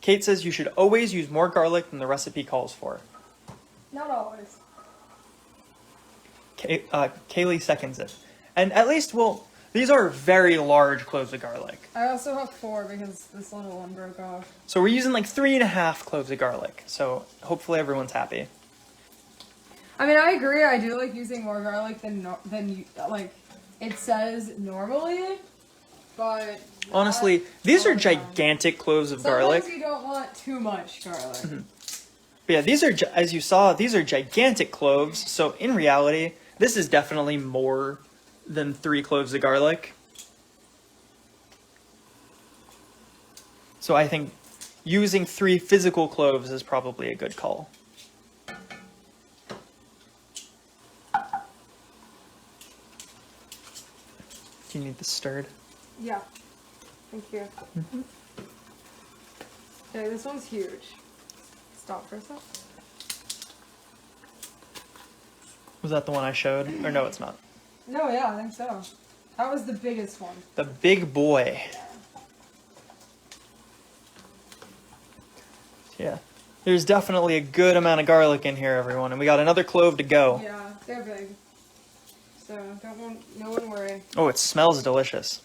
Kate says you should always use more garlic than the recipe calls for. Not always. Kaylee seconds it. And at least, well, These are very large cloves of garlic. I also have 4 because this little one broke off. So we're using like 3.5 cloves of garlic. So hopefully everyone's happy. I mean, I agree. I do like using more garlic than like it says normally, but Honestly, these are all the time. gigantic cloves of garlic. Sometimes you don't want too much garlic. But yeah, these are, as you saw, these are gigantic cloves. So in reality, this is definitely more than 3 cloves of garlic. So I think using 3 physical cloves is probably a good call. Do you need this stirred? Yeah. Thank you. Okay, this one's huge. Stop for a sec. Was that the one I showed? Or no, it's not. No, yeah, I think so. That was the biggest one. The big boy. Yeah. There's definitely a good amount of garlic in here, everyone. And we got another clove to go. Yeah, they're big. So no one worry. Oh, it smells delicious.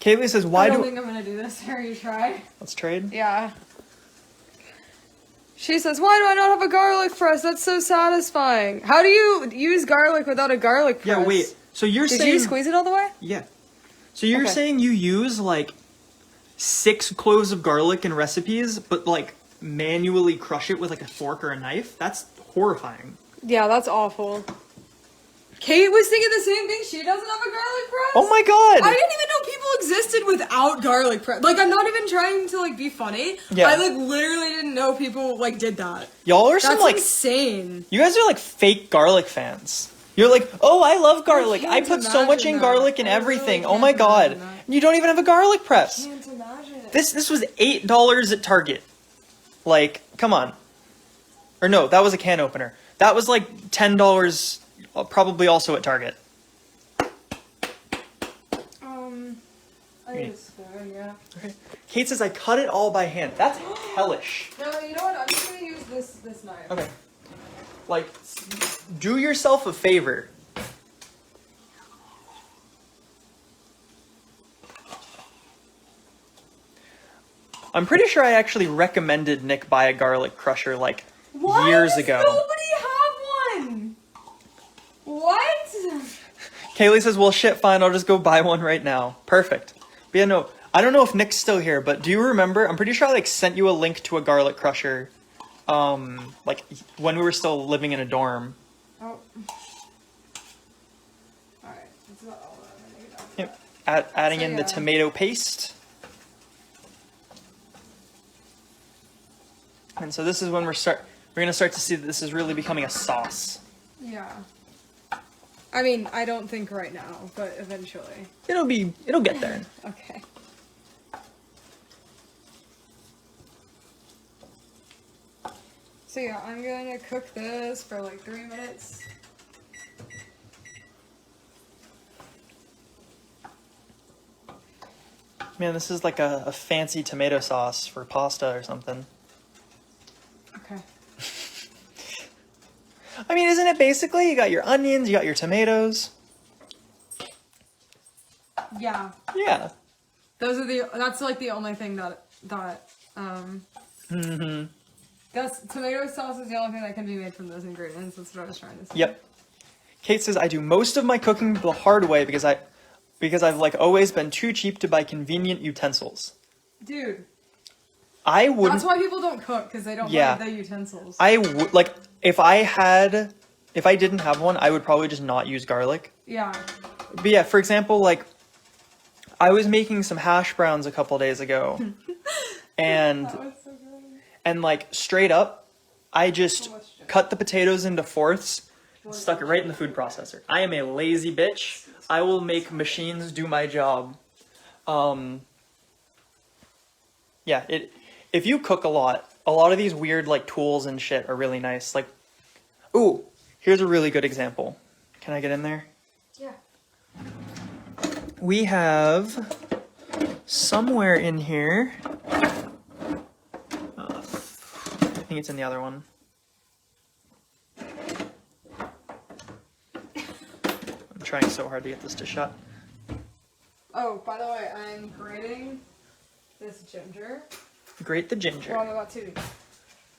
Kaylee says, why I don't do... think I'm gonna do this. Are you try? Let's trade. Yeah. She says, why do I not have a garlic press? That's so satisfying. How do you use garlic without a garlic press? Yeah, wait. So you're Did saying... you squeeze it all the way? Yeah. So you're Okay. saying you use, like, 6 cloves of garlic in recipes, but, like, manually crush it with, like, a fork or a knife? That's horrifying. Yeah, that's awful. Kate was thinking the same thing. She doesn't have a garlic press. Oh my god! I didn't even know people existed without garlic press. Like, I'm not even trying to, like, be funny. Yeah. I, like, literally didn't know people, like, did that. Y'all are some, That's like... insane. You guys are, like, fake garlic fans. You're like, oh, I love garlic. I can't put so much imagine in that. garlic in I really everything. Oh can't my god. imagine that. You don't even have a garlic press. I can't imagine it. This was $8 at Target. Like, come on. Or no, that was a can opener. That was like $10, probably also at Target. I need a spoon, yeah. Okay. Kate says I cut it all by hand. That's hellish. No, you know what? I'm just gonna use this knife. Okay. Like, do yourself a favor. I'm pretty sure I actually recommended Nick buy a garlic crusher like years ago. Nobody have one? What? Kaylee says, well, shit, fine, I'll just go buy one right now. Perfect. But yeah, no, I don't know if Nick's still here, but do you remember? I'm pretty sure I, like, sent you a link to a garlic crusher, like, when we were still living in a dorm. Oh. Alright, that's about all I'm gonna get Yep. Adding So, in the yeah. tomato paste. And so this is when we're gonna start to see that this is really becoming a sauce. Yeah. I mean, I don't think right now, but eventually. It'll get there. Okay. So yeah, I'm gonna cook this for like 3 minutes. Man, this is like a fancy tomato sauce for pasta or something. Okay. I mean, isn't it basically, you got your onions, you got your tomatoes. Yeah. Yeah. That's like the only thing that's tomato sauce is the only thing that can be made from those ingredients. That's what I was trying to say. Yep. Kate says, I do most of my cooking the hard way because I've like always been too cheap to buy convenient utensils. Dude. I wouldn't. That's why people don't cook, because they don't Yeah. buy the utensils. I would, like, if I didn't have one, I would probably just not use garlic. Yeah. But yeah, for example, like, I was making some hash browns a couple days ago, and That was so good. and like straight up, I just cut the potatoes into fourths, and stuck it right in the food processor. I am a lazy bitch. I will make machines do my job. Yeah, if you cook a lot of these weird like tools and shit are really nice. Like, ooh, here's a really good example. Can I get in there? Yeah. We have somewhere in here. I think it's in the other one. trying so hard to get this to shut. Oh, by the way, I'm grating this ginger. Grate the ginger. Well, I'm about to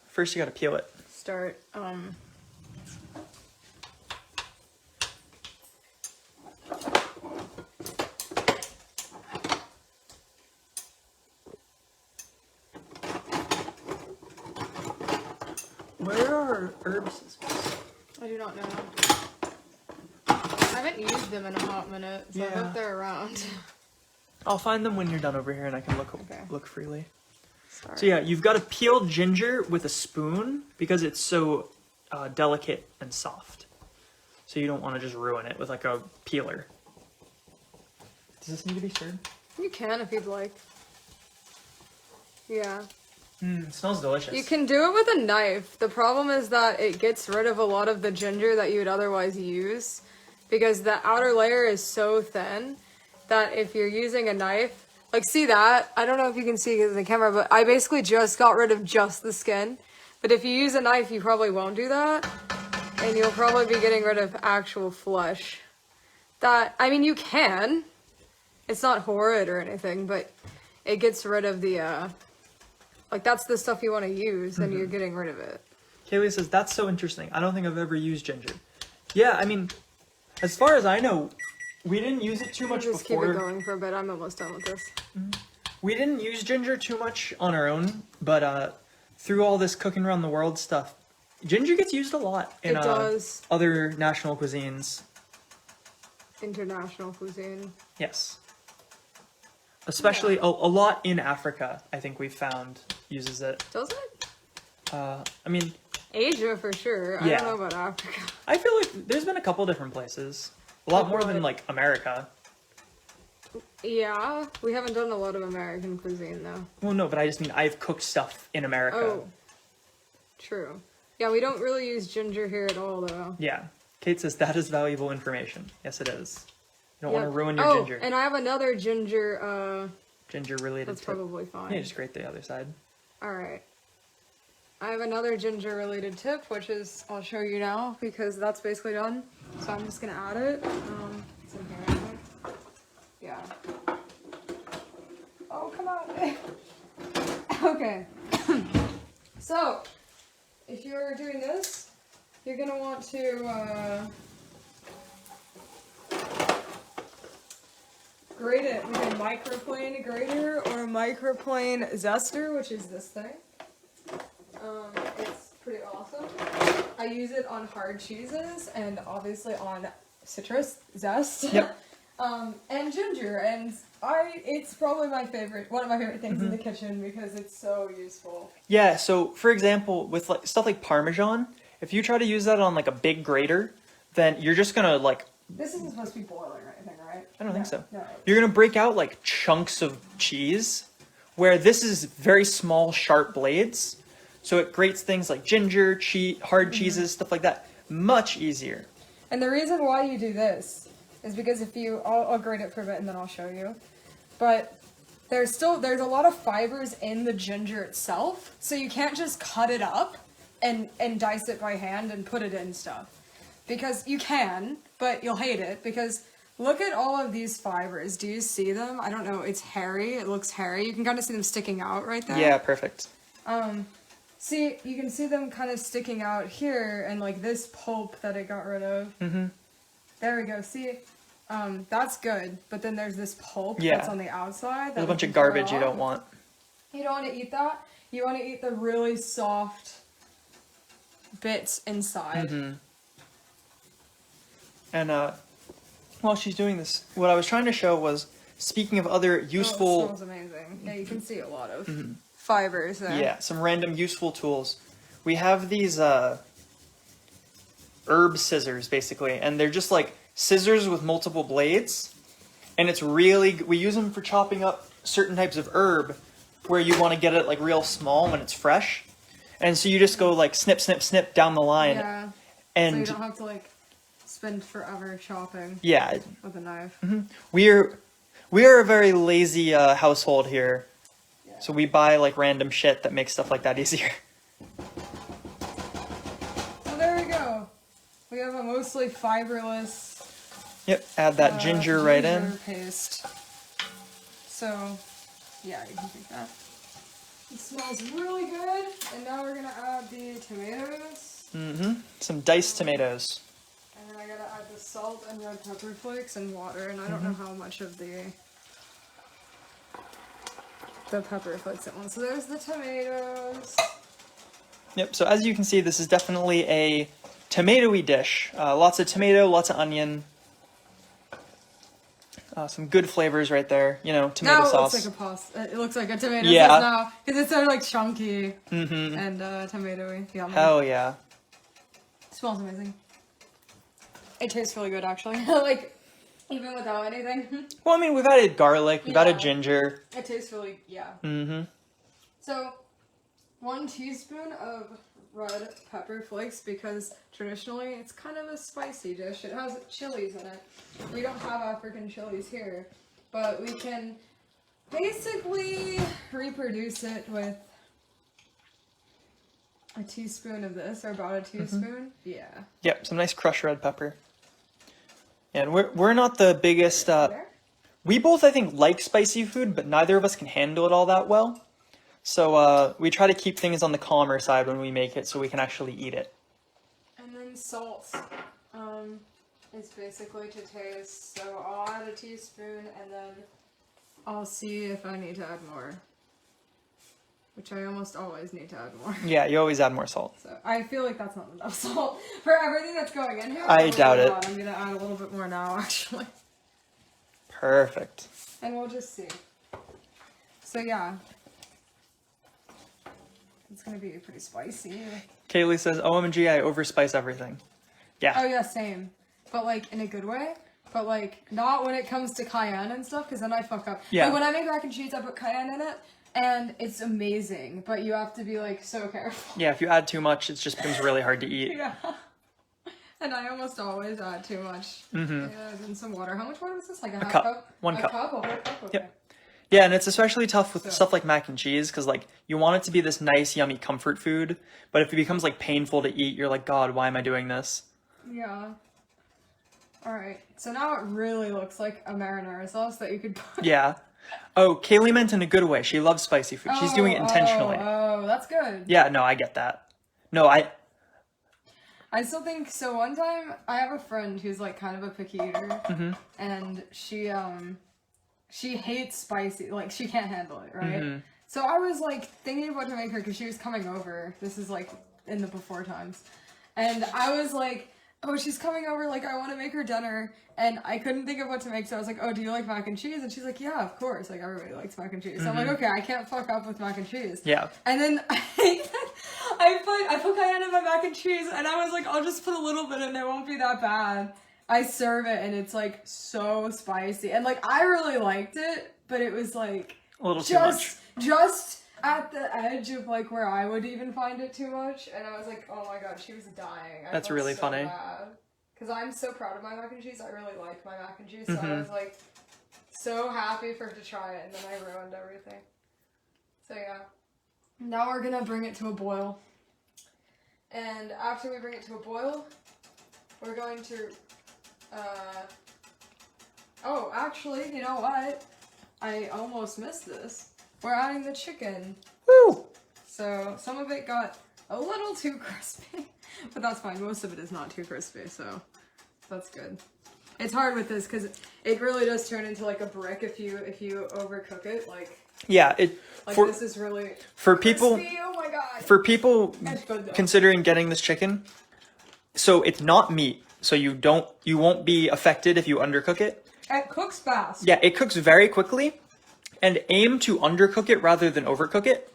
First, you gotta peel it. start, Where are our herb scissors? I do not know. I haven't used them in a hot minute, so I Yeah. hope they're around. I'll find them when you're done over here, and I can Okay. look freely. Sorry. So yeah, you've got to peel ginger with a spoon because it's so delicate and soft. So you don't want to just ruin it with like a peeler. Does this need to be stirred? You can if you'd like. Yeah. It smells delicious. You can do it with a knife. The problem is that it gets rid of a lot of the ginger that you would otherwise use because the outer layer is so thin that if you're using a knife, like see that? I don't know if you can see it in the camera, but I basically just got rid of just the skin. But if you use a knife, you probably won't do that. And you'll probably be getting rid of actual flesh. I mean, you can. It's not horrid or anything, but it gets rid of the, like that's the stuff you want to use and you're getting rid of it. Kaylee says, that's so interesting. I don't think I've ever used ginger. Yeah, I mean, as far as I know, we didn't use it too much Just before. keep it going for a bit. I'm almost done with this. We didn't use ginger too much on our own, but through all this cooking around the world stuff, ginger gets used a lot in It does. other national cuisines. International cuisine. Yes. Especially a lot in Africa, I think we've found uses it. Does it? I mean, Asia for sure. I Yeah. don't know about Africa. I feel like there's been a couple different places. A lot more than like America. Yeah, we haven't done a lot of American cuisine though. Well, no, but I just mean I've cooked stuff in America. Oh, true. Yeah, we don't really use ginger here at all though. Yeah. Kate says that is valuable information. Yes, it is. You don't want to ruin your Oh, ginger. and I have another ginger, Ginger related that's tip. probably fine. Yeah, just grate the other side. Alright. I have another ginger related tip, which is, I'll show you now, because that's basically done. So I'm just gonna add it. It's in here, I think. Yeah. Oh, come on. Okay. So, if you're doing this, you're gonna want to, grate it with a microplane grater or a microplane zester, which is this thing. It's pretty awesome. I use it on hard cheeses and obviously on citrus zest. Yep. And ginger, and it's probably one of my favorite things in the kitchen because it's so useful. Yeah, so for example, with like stuff like Parmesan, if you try to use that on like a big grater, then you're just gonna like, This isn't supposed to be boiling or anything, right? I don't think so. No. You're gonna break out like chunks of cheese, where this is very small, sharp blades. So it grates things like ginger, hard cheeses, stuff like that, much easier. And the reason why you do this is because if you, I'll grate it for a bit and then I'll show you. But there's a lot of fibers in the ginger itself, so you can't just cut it up and dice it by hand and put it in stuff. Because you can, but you'll hate it because look at all of these fibers. Do you see them? I don't know, it's hairy, it looks hairy. You can kind of see them sticking out right there. Yeah, perfect. See, you can see them kind of sticking out here and like this pulp that it got rid of. Mm-hmm. There we go. See, that's good. But then there's this pulp Yeah. that's on the outside. There's a bunch of garbage you don't want. You don't want to eat that. You want to eat the really soft bits inside. Mm-hmm. And while she's doing this, what I was trying to show was, speaking of other Oh, it useful... smells amazing. Yeah, you can see a lot of fibers there. Yeah, some random useful tools. We have these herb scissors, basically, and they're just like scissors with multiple blades. And it's really, we use them for chopping up certain types of herb where you want to get it like real small when it's fresh. And so you just go like snip, snip, snip down the line. Yeah. So And you don't have to like spend forever chopping yeah, with a knife. we are a very lazy household here. Yeah. So we buy like random shit that makes stuff like that easier. So there we go. We have a mostly fiberless Yep, add that ginger right in. Ginger paste. So, yeah, you can take that. It smells really good. And now we're gonna add the tomatoes. Mm-hmm. Some diced tomatoes. And then I gotta add the salt and red pepper flakes and water. And I don't know how much of the pepper flakes it wants. So there's the tomatoes. Yep, so as you can see, this is definitely a tomatoey dish. Lots of tomato, lots of onion. Some good flavors right there. You know, tomato now sauce. It looks like a pasta. It looks like a tomato Yeah. sauce now. Because it's so like chunky and tomatoey. Yummy. Hell yeah. It smells amazing. It tastes really good actually. Like, even without anything. Well, I mean, we've added garlic, we've added ginger. It tastes really, yeah. Mm-hmm. So, 1 teaspoon of red pepper flakes because traditionally it's kind of a spicy dish. It has chilies in it. We don't have African chilies here, but we can basically reproduce it with a teaspoon of this, or about a teaspoon. Yeah. Yep, some nice crushed red pepper. And we're not the biggest. We both, I think, like spicy food, but neither of us can handle it all that well. So we try to keep things on the calmer side when we make it, so we can actually eat it. And then salt is basically to taste. So I'll add a teaspoon, and then I'll see if I need to add more. Which I almost always need to add more. Yeah, you always add more salt. So I feel like that's not enough salt for everything that's going in here. I doubt it. I'm gonna add a little bit more now, actually. Perfect. And we'll just see. So yeah. It's gonna be pretty spicy. Kaylee says, OMG, I overspice everything. Yeah. Oh yeah, same. But like in a good way. But like not when it comes to cayenne and stuff, because then I fuck up. Yeah. Like when I make mac and cheese, I put cayenne in it, and it's amazing. But you have to be like so careful. Yeah, if you add too much, it just becomes really hard to eat. Yeah. And I almost always add too much. And some water. How much water was this? Like a half cup? 1 cup. A cup? A whole cup? Okay. Yep. Yeah, and it's especially tough with stuff like mac and cheese, because like you want it to be this nice, yummy comfort food, but if it becomes like painful to eat, you're like, God, why am I doing this? Yeah. Alright, so now it really looks like a marinara sauce that you could put. Yeah. Oh, Kaylee meant in a good way. She loves spicy food. She's doing it intentionally. Oh, that's good. Yeah, no, I get that. No, I still think, so one time, I have a friend who's like kind of a picky eater, and she hates spicy, like she can't handle it, right? So I was like thinking about to make her, because she was coming over, this is like in the before times, and I was like, oh, she's coming over, like I want to make her dinner, and I couldn't think of what to make, so I was like, oh, do you like mac and cheese? And she's like, yeah, of course, like everybody likes mac and cheese. So I'm like, okay, I can't fuck up with mac and cheese. Yeah. And then I put cayenne in my mac and cheese, and I was like, I'll just put a little bit in, it won't be that bad. I serve it, and it's like so spicy, and like I really liked it, but it was like a little too much. Just at the edge of like where I would even find it too much, and I was like, oh my god, she was dying. That's really funny. Because I'm so proud of my mac and cheese. I really like my mac and cheese, so I was like so happy for her to try it, and then I ruined everything. So yeah. Now we're gonna bring it to a boil. And after we bring it to a boil, we're going to oh, actually, you know what? I almost missed this. We're adding the chicken. Woo! So some of it got a little too crispy, but that's fine. Most of it is not too crispy, so that's good. It's hard with this because it really does turn into like a brick if you overcook it. Like yeah, this is really for crispy. people. Oh my god! For people considering getting this chicken, so it's not meat, so you won't be affected if you undercook it. It cooks fast. Yeah, it cooks very quickly. And aim to undercook it rather than overcook it,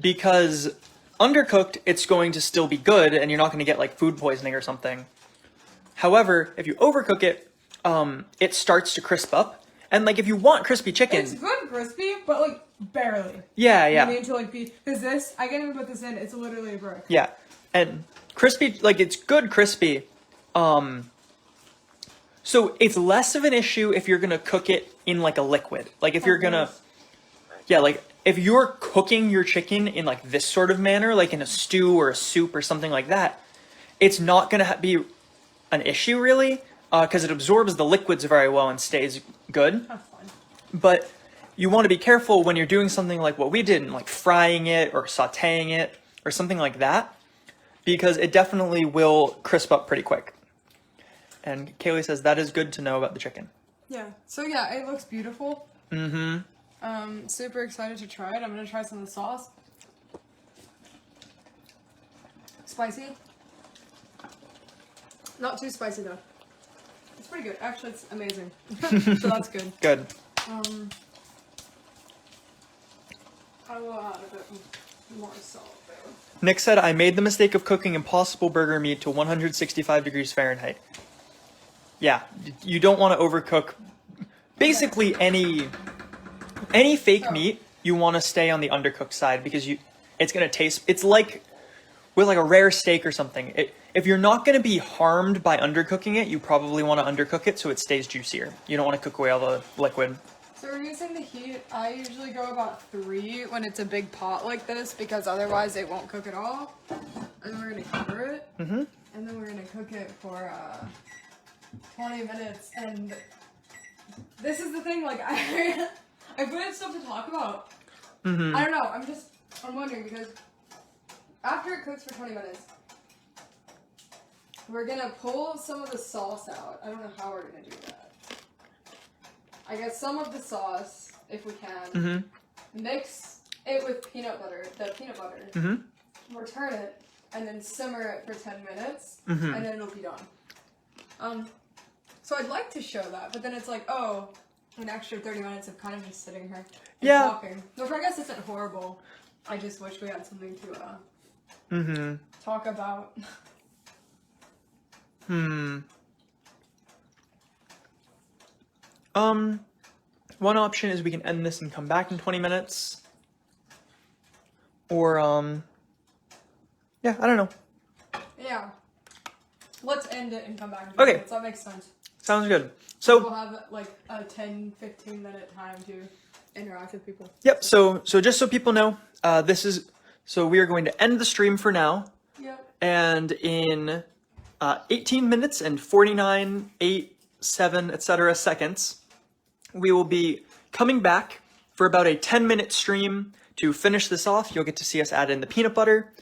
because undercooked, it's going to still be good and you're not going to get like food poisoning or something. However, if you overcook it, it starts to crisp up. And like if you want crispy chicken, it's good crispy, but like barely. Yeah, yeah. You need to like be, because this, I can't even put this in, it's literally a brick. Yeah, and crispy, like it's good crispy. So it's less of an issue if you're gonna cook it in like a liquid. Like if you're gonna, yeah, like if you're cooking your chicken in like this sort of manner, like in a stew or a soup or something like that, it's not gonna be an issue really. because it absorbs the liquids very well and stays good. That's fun. But you want to be careful when you're doing something like what we did, like frying it or sautéing it or something like that, because it definitely will crisp up pretty quick. And Kaylee says that is good to know about the chicken. Yeah. So yeah, it looks beautiful. Mm-hmm. Super excited to try it. I'm gonna try some of the sauce. Spicy. Not too spicy though. It's pretty good. Actually, it's amazing. So that's good. Good. I will add a bit more salt though. Nick said, I made the mistake of cooking Impossible Burger meat to 165 degrees Fahrenheit. Yeah, you don't want to overcook. Basically, any fake meat, you want to stay on the undercooked side because it's going to taste, it's like with like a rare steak or something. If you're not going to be harmed by undercooking it, you probably want to undercook it so it stays juicier. You don't want to cook away all the liquid. So we're using the heat. I usually go about 3 when it's a big pot like this because otherwise it won't cook at all. And then we're going to cover it. Mm-hmm. And then we're going to cook it for 20 minutes. And this is the thing, like, I put in stuff to talk about. Mm-hmm. I don't know, I'm wondering because after it cooks for 20 minutes, we're going to pull some of the sauce out. I don't know how we're going to do that. I get some of the sauce, if we can, mix it with peanut butter, return it, and then simmer it for 10 minutes, and then it'll be done. So I'd like to show that, but then it's like, oh, an extra 30 minutes of kind of just sitting here and talking. Which I guess isn't horrible. I just wish we had something to talk about. One option is we can end this and come back in 20 minutes. Or, yeah, I don't know. Yeah. Let's end it and come back in 20 Okay. minutes. That makes sense. Sounds good. So we'll have like a 10-15 minute time to interact with people. Yep, so just so people know, we are going to end the stream for now. Yep. And in 18 minutes and 49, 8, 7, etc. seconds, we will be coming back for about a 10-minute stream to finish this off. You'll get to see us add in the peanut butter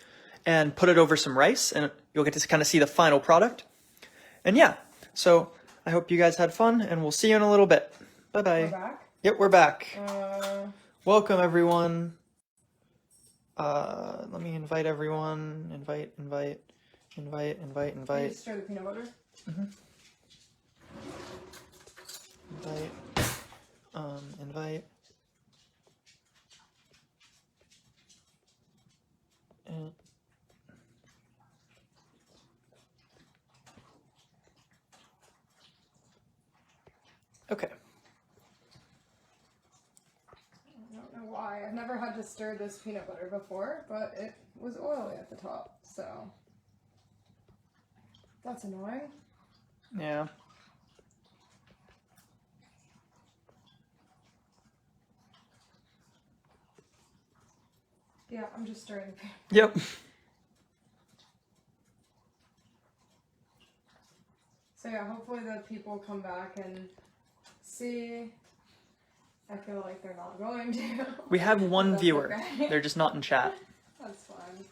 and put it over some rice, and you'll get to kind of see the final product. And yeah, so I hope you guys had fun, and we'll see you in a little bit. Bye-bye. We're back? Yep, we're back. Welcome, everyone. Let me invite everyone. Invite. Can you stir the peanut butter? Invite. Okay. I don't know why. I've never had to stir this peanut butter before, but it was oily at the top, so that's annoying. Yeah. Yeah, I'm just stirring. Yep. So yeah, hopefully the people come back and see. I feel like they're not going to. We have one That's viewer. okay. They're just not in chat. That's fine.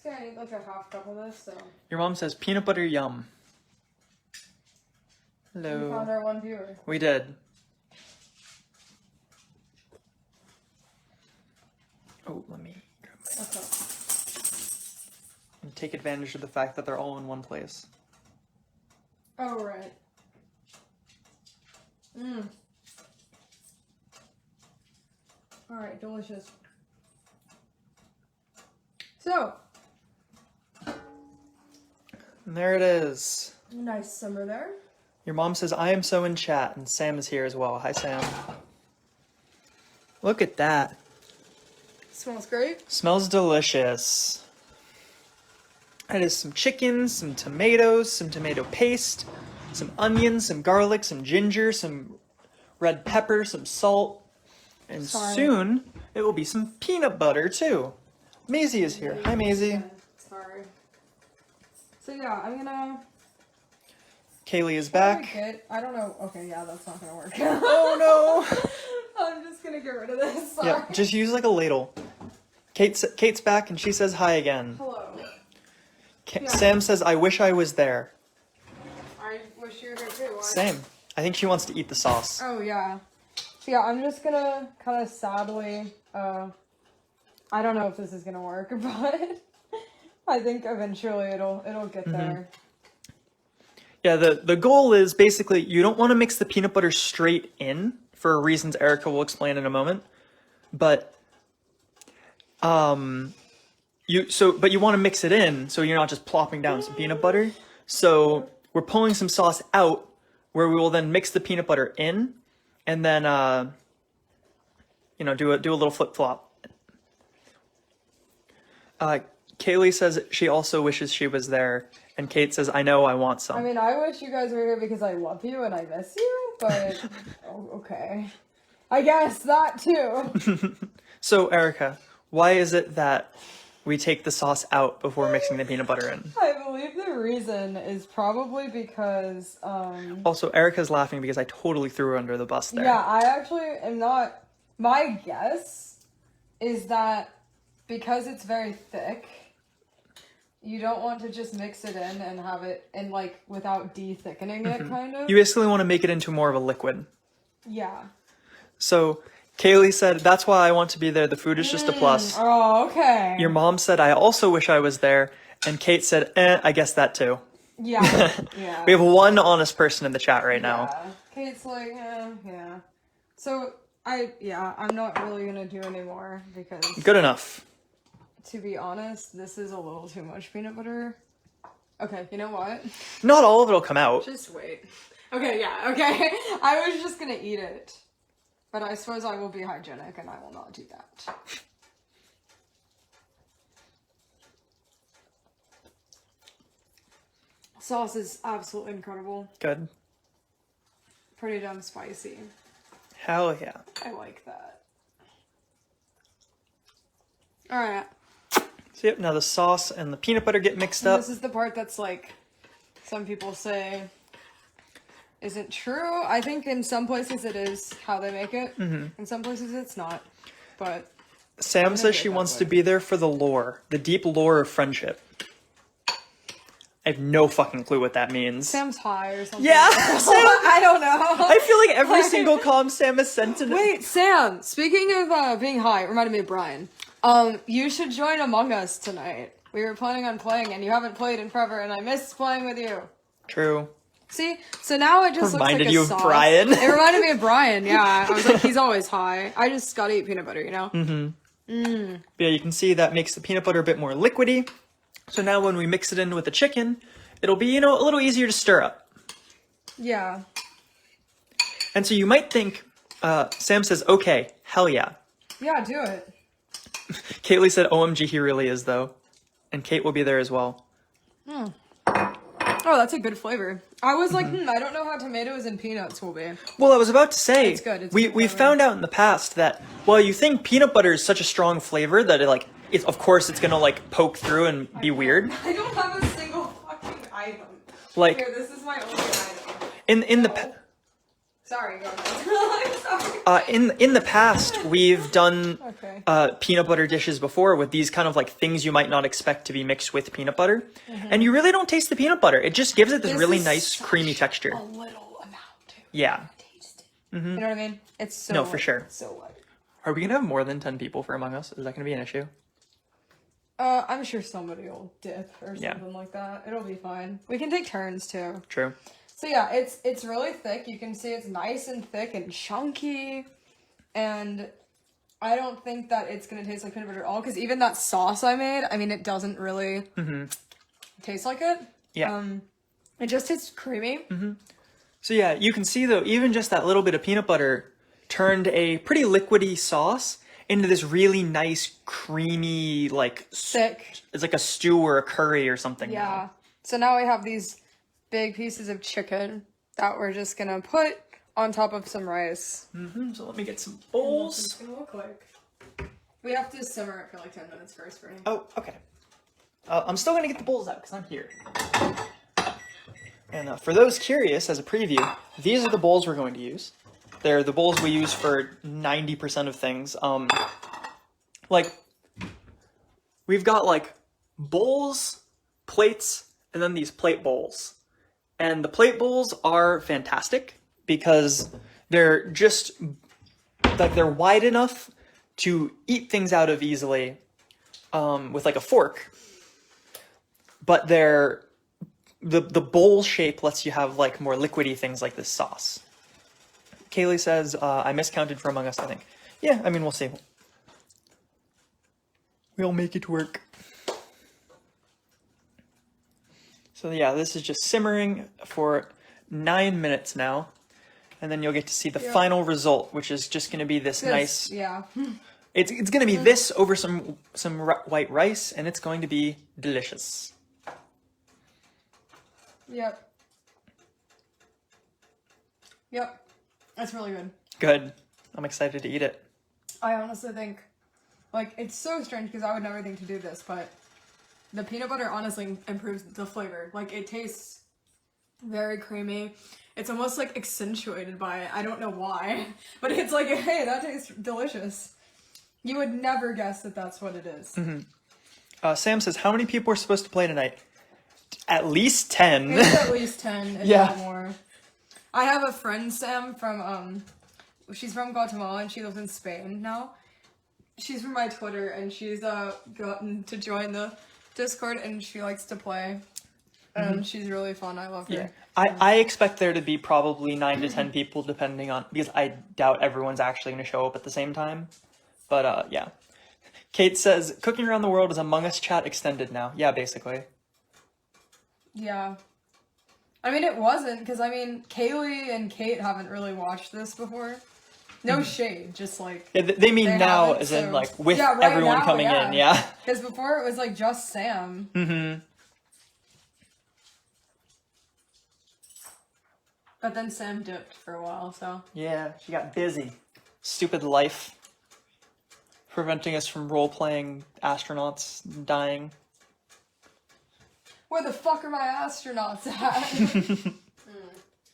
See, I need like a half cup of this, so. Your mom says peanut butter yum. We Hello. found our one viewer. We did. Oh, let me grab my Okay. and take advantage of the fact that they're all in one place. Oh, right. Alright, delicious. So. And there it is. Nice simmer there. Your mom says, I am so in chat, and Sam is here as well. Hi, Sam. Look at that. Smells great. Smells delicious. That is some chicken, some tomatoes, some tomato paste, some onions, some garlic, some ginger, some red pepper, some salt, and soon it will be some peanut butter too. Maisie is here. Hi, Maisie. Sorry. So yeah, I'm gonna... Kaylee is back. I don't know. Okay, yeah, that's not gonna work. Oh no! I'm just gonna get rid of this. Sorry. Yeah, just use like a ladle. Kate's back and she says hi again. Hello. Sam says, I wish I was there. I wish you were here too. Why? Same. I think she wants to eat the sauce. Oh, yeah. So yeah, I'm just gonna kind of sadly, I don't know if this is gonna work, but I think eventually it'll get there. Yeah, the goal is basically you don't want to mix the peanut butter straight in for reasons Erica will explain in a moment. But but you want to mix it in so you're not just plopping down some peanut butter. So we're pulling some sauce out where we will then mix the peanut butter in and then do a little flip flop. Kaylee says she also wishes she was there, and Kate says, I know, I want some. I mean, I wish you guys were here because I love you and I miss you, but okay. I guess that too. So, Erica, why is it that we take the sauce out before mixing the peanut butter in? I believe the reason is probably because, Also, Erica's laughing because I totally threw her under the bus there. Yeah, I actually am not... My guess is that because it's very thick, you don't want to just mix it in and have it in, like, without de-thickening it, kind of. You basically want to make it into more of a liquid. Yeah. So, Kaylee said, that's why I want to be there. The food is just a plus. Oh, okay. Your mom said, I also wish I was there. And Kate said, I guess that too. Yeah, yeah. We have one honest person in the chat right now. Yeah. Kate's like, yeah. So, I'm not really gonna do anymore because... Good enough. To be honest, this is a little too much peanut butter. Okay, you know what? Not all of it will come out. Just wait. Okay, yeah, okay. I was just gonna eat it. But I suppose I will be hygienic and I will not do that. Sauce is absolutely incredible. Good. Pretty damn spicy. Hell yeah. I like that. Alright. So yep, now the sauce and the peanut butter get mixed up. This is the part that's like, some people say isn't true. I think in some places it is how they make it. In some places it's not. But Sam says she wants to be there for the lore, the deep lore of friendship. I have no fucking clue what that means. Sam's high or something. Yeah, Sam, I don't know. I feel like every single comm Sam has sent in. Wait, Sam, speaking of being high, it reminded me of Brian. You should join Among Us tonight. We were planning on playing and you haven't played in forever and I miss playing with you. True. See? So now it just reminded looks like you a of sauce. Brian. It reminded me of Brian, yeah. I was like, he's always high. I just gotta eat peanut butter, you know? But yeah, you can see that makes the peanut butter a bit more liquidy. So now when we mix it in with the chicken, it'll be, a little easier to stir up. Yeah. And so you might think, Sam says, okay, hell yeah. Yeah, do it. Kaylee said, OMG, he really is, though. And Kate will be there as well. Oh, that's a good flavor. I was like, I don't know how tomatoes and peanuts will be. Well, I was about to say, It's good. It's we good found out in the past that, well, you think peanut butter is such a strong flavor that of course it's gonna poke through and be weird. I don't have a single fucking item. Here, this is my only item. Sorry, go ahead. Sorry. In the past, we've done Okay. peanut butter dishes before with these kind of things you might not expect to be mixed with peanut butter, and you really don't taste the peanut butter. It just gives it this really is nice creamy texture. A little amount. Yeah. Taste it. You know what I mean? It's so No, for sure. It's so light. Are we gonna have more than 10 people for Among Us? Is that gonna be an issue? I'm sure somebody will dip or something like that. It'll be fine. We can take turns too. True. So yeah, it's really thick. You can see it's nice and thick and chunky. And I don't think that it's going to taste like peanut butter at all. Because even that sauce I made, I mean, it doesn't really taste like it. Yeah. It just tastes creamy. So yeah, you can see though, even just that little bit of peanut butter turned a pretty liquidy sauce into this really nice, creamy, thick. It's like a stew or a curry or something. Yeah. So now we have these big pieces of chicken that we're just gonna put on top of some rice. So let me get some And that's bowls. what it's gonna look like. We have to simmer it for like 10 minutes first, Bernie. Oh, okay. I'm still gonna get the bowls out because I'm here. And for those curious, as a preview, these are the bowls we're going to use. They're the bowls we use for 90% of things. Like, we've got like bowls, plates, and then these plate bowls. And the plate bowls are fantastic because they're just like they're wide enough to eat things out of easily with like a fork. But they're the bowl shape lets you have like more liquidy things like this sauce. Kaylee says I miscounted for Among Us, I think. Yeah, I mean we'll see. We'll make it work. So yeah, this is just simmering for 9 minutes now. And then you'll get to see the final result, which is just going to be this nice... Yeah. It's going to be this over some white rice, and it's going to be delicious. Yep. Yep. That's really good. Good. I'm excited to eat it. I honestly think, like, it's so strange because I would never think to do this, but the peanut butter honestly improves the flavor. Like, it tastes very creamy. It's almost, like, accentuated by it. I don't know why, but it's like, hey, that tastes delicious. You would never guess that that's what it is. Mm-hmm. Sam says, how many people are supposed to play tonight? At least 10. It's at least 10, if Yeah. not more. I have a friend, Sam, from, she's from Guatemala and she lives in Spain now. She's from my Twitter and she's, gotten to join the Discord and she likes to play. She's really fun. I love her. Yeah. I expect there to be probably 9 to 10 people depending on, because I doubt everyone's actually going to show up at the same time. But, yeah. Kate says, Cooking Around the World is Among Us chat extended now. Yeah, basically. Yeah. I mean, it wasn't, because, I mean, Kaylee and Kate haven't really watched this before. No shade, just, like... Yeah, they mean they now, haven't, as in, so- like, with Yeah, right everyone now, coming in, yeah. Because before it was, like, just Sam. Mm-hmm. But then Sam dipped for a while, so... Yeah, she got busy. Stupid life. Preventing us from role-playing astronauts dying. Where the fuck are my astronauts at?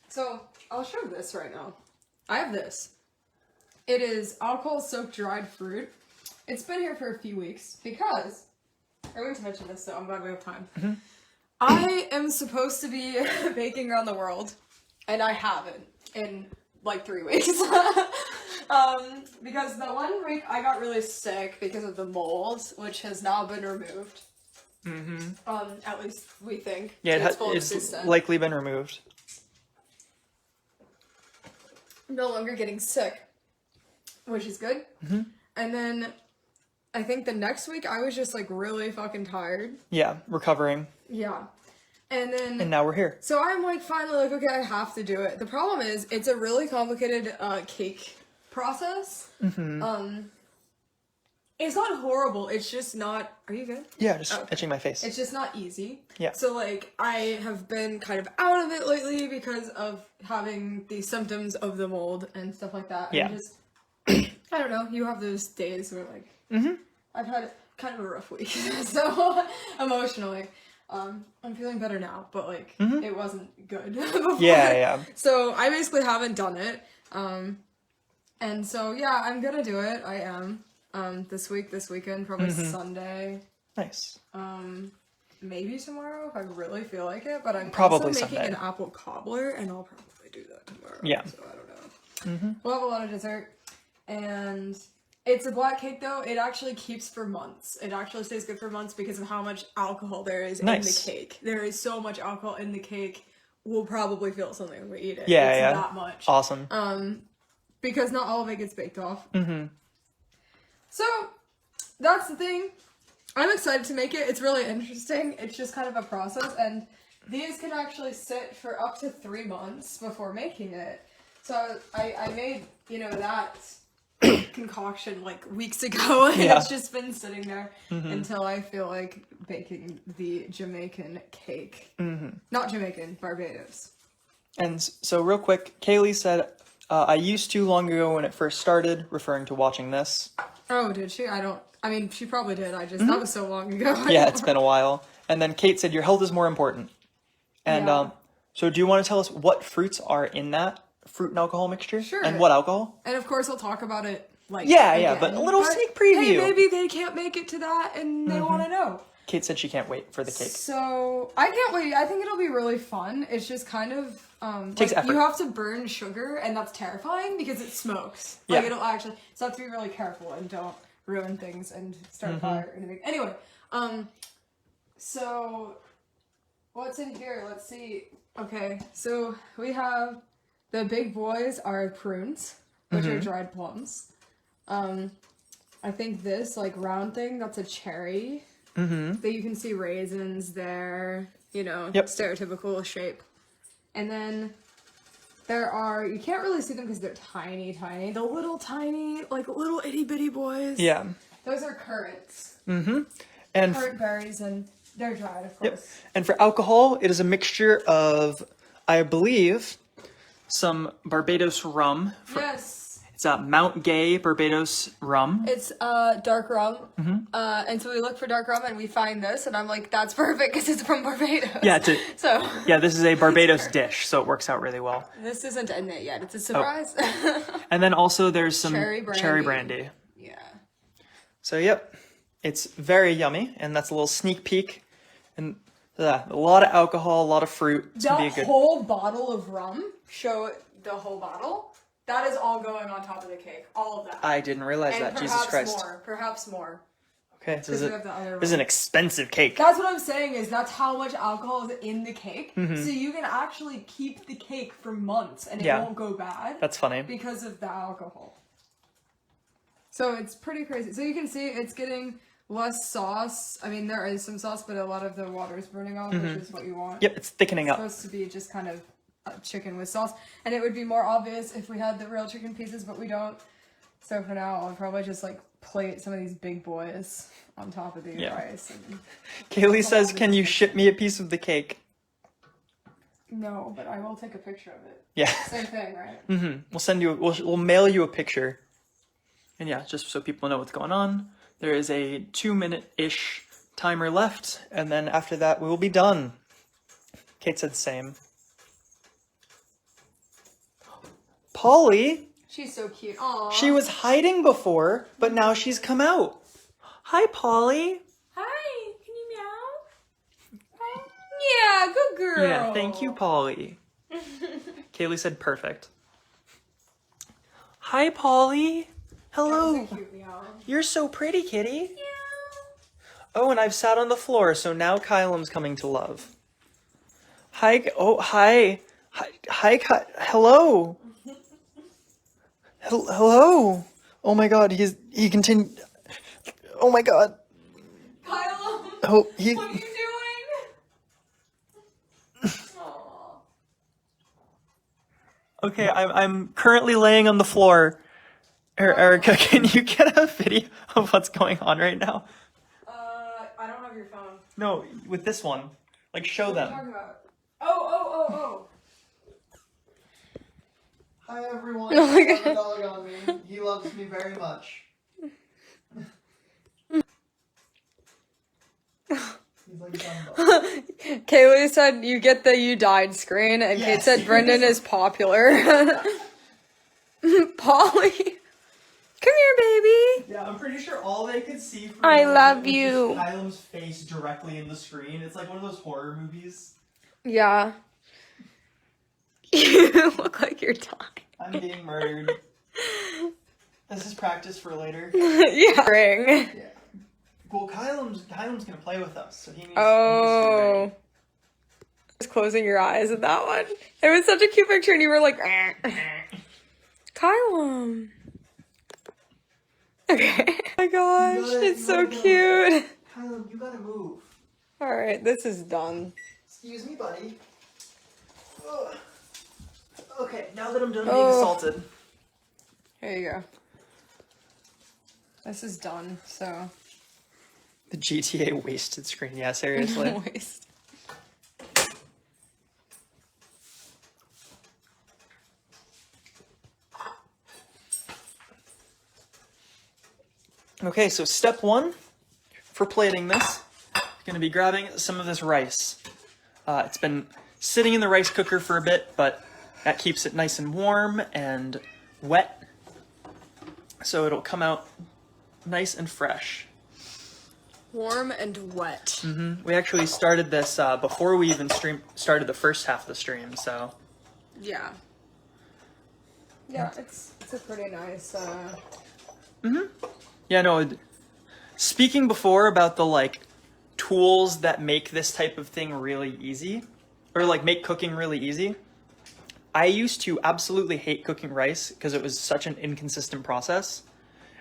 So, I'll show this right now. I have this. It is alcohol-soaked dried fruit. It's been here for a few weeks because... I went to mention this, so I'm glad we have time. I am supposed to be baking around the world, and I haven't in, like, 3 weeks. Because the one week I got really sick because of the mold, which has now been removed. At least we think. Yeah, to its full it's extent. likely been removed. I'm no longer getting sick, which is good. And then I think the next week I was just like really fucking tired. Yeah, recovering. Yeah. And then And now we're here. so I'm like finally like, okay, I have to do it. The problem is it's a really complicated cake process. It's not horrible, it's just not... Are you good? Yeah, just Okay. itching my face. It's just not easy. Yeah. So, like, I have been kind of out of it lately because of having the symptoms of the mold and stuff like that. Yeah. And just, I don't know, you have those days where, like, I've had kind of a rough week. So, emotionally. I'm feeling better now, but, like, it wasn't good before. Yeah. So, I basically haven't done it. And so, yeah, I'm gonna do it. I am. This weekend, probably Sunday. Nice. Maybe tomorrow if I really feel like it, but I'm Probably also making Sunday. an apple cobbler, and I'll probably do that tomorrow. Yeah. So I don't know. We'll have a lot of dessert, and it's a black cake though. It actually keeps for months. It actually stays good for months because of how much alcohol there is in the cake. There is so much alcohol in the cake. We'll probably feel something when we eat it. Yeah, it's yeah. that much. Awesome. Because not all of it gets baked off. So, that's the thing. I'm excited to make it. It's really interesting. It's just kind of a process, and these can actually sit for up to 3 months before making it. So, I made, that concoction like weeks ago, and Yeah. it's just been sitting there until I feel like baking the Jamaican cake. Not Jamaican, Barbados. And so real quick, Kaylee said, I used to long ago when it first started, referring to watching this. Oh, did she? I mean, she probably did. That was so long ago. Yeah, it's been a while. And then Kate said, your health is more important. And Yeah. so do you want to tell us what fruits are in that fruit and alcohol mixture? Sure. And what alcohol? And of course, I'll talk about it like Yeah, but a little sneak preview. Hey, maybe they can't make it to that and they want to know. Kate said she can't wait for the cake. So I can't wait. I think it'll be really fun. It's just kind of Takes effort. You have to burn sugar, and that's terrifying because it smokes. Yeah. Like it'll actually. So I have to be really careful and don't ruin things and start a fire or anything. Anyway, so what's in here? Let's see. Okay, so we have the big boys are prunes, which are dried plums. I think this like round thing, that's a cherry. That you can see raisins there, stereotypical shape. And then there are, you can't really see them because they're tiny, the little tiny, like little itty bitty boys. Yeah. Those are currants. And Currant berries, and they're dried, of course. And for alcohol, it is a mixture of, I believe, some Barbados rum. Yes. It's a Mount Gay Barbados rum. It's dark rum. And so we look for dark rum and we find this, and I'm like, that's perfect because it's from Barbados. Yeah, So this is a Barbados dish, so it works out really well. this isn't in it yet. It's a surprise. And then also there's some Cherry brandy. Yeah. So yep, it's very yummy, and that's a little sneak peek. And a lot of alcohol, a lot of fruit. It's gonna be a good whole bottle of rum, show the whole bottle. That is all going on top of the cake. All of that. I didn't realize and that. Jesus Christ. Perhaps more. Okay, so Because we have the other this is an expensive cake. That's what I'm saying is that's how much alcohol is in the cake. So you can actually keep the cake for months and it won't go bad. That's funny. Because of the alcohol. So it's pretty crazy. So you can see it's getting less sauce. I mean, there is some sauce, but a lot of the water is burning off, which is what you want. Yep, it's thickening up. It's supposed to be just kind of chicken with sauce, and it would be more obvious if we had the real chicken pieces, but we don't. So for now, I'll probably just like plate some of these big boys on top of the rice. And Kaylee says, "Can you ship me a piece of the cake?" No, but I will take a picture of it. Yeah. Same thing, right? We'll send you. We'll mail you a picture. And yeah, just so people know what's going on. There is a 2-minute-ish timer left, and then after that, we will be done. Kate said the same. Polly. She's so cute. Aww. She was hiding before, but now she's come out. Hi, Polly. Hi. Can you meow? Hi. Yeah, good girl. Yeah, thank you, Polly. Kaylee said perfect. Hi, Polly. Hello. That's a cute meow. You're so pretty, kitty. Meow. Oh, and I've sat on the floor, so now Kylam's coming to love. Hi. Oh, hi. Hi, hello. Hello. Oh my God, he continued. Oh my God. Kyle. Oh, What are you doing? Aww. Okay, I'm currently laying on the floor. Erica, can you get a video of what's going on right now? I don't have your phone. No, with this one. Like, show What are you them. talking about? Oh. Hi, everyone. Oh my I have God. a dog on me. He loves me very much. He's like a dumb. Kaylee said you get the you died screen, and Kate Yes. said Brendan is popular. Polly. Come here, baby. Yeah, I'm pretty sure all they could see from I the love was just you. Kylam's face directly in the screen. It's like one of those horror movies. Yeah. You look like you're dying. I'm getting murdered. This is practice for later. Yeah. Ring. Yeah. Well, Kylam's gonna play with us, so he needs to be Oh. ready. Just closing your eyes at that one. It was such a cute picture, and you were like, Kylam. Okay. Oh my gosh, it's so cute. Kylam, you gotta move. All right, this is done. Excuse me, buddy. Ugh. Okay, now that I'm done being Oh. assaulted. Here you go. This is done, so. The GTA wasted screen. Yeah, seriously. Waste. Okay, so step one for plating this, you're going to be grabbing some of this rice. It's been sitting in the rice cooker for a bit, but that keeps it nice and warm and wet, so it'll come out nice and fresh. Warm and wet. We actually started this before we even started the first half of the stream, so. Yeah. Yeah, it's a pretty nice. Yeah, no. Speaking before about the like tools that make this type of thing really easy, or like make cooking really easy. I used to absolutely hate cooking rice because it was such an inconsistent process.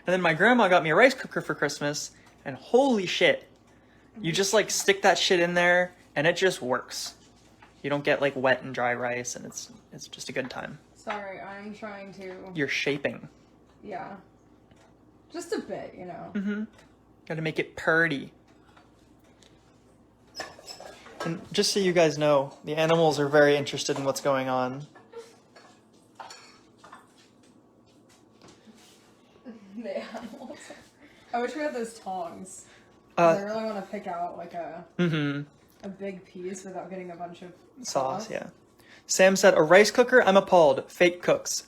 And then my grandma got me a rice cooker for Christmas, and holy shit, you just like stick that shit in there and it just works. You don't get like wet and dry rice, and it's just a good time. Sorry, I'm trying to. You're shaping. Yeah. Just a bit, you know. Gotta make it purty. And just so you guys know, the animals are very interested in what's going on. The animals. I wish we had those tongs. I really want to pick out like a big piece without getting a bunch of sauce. Yeah. Sam said, a rice cooker? I'm appalled. Fake cooks.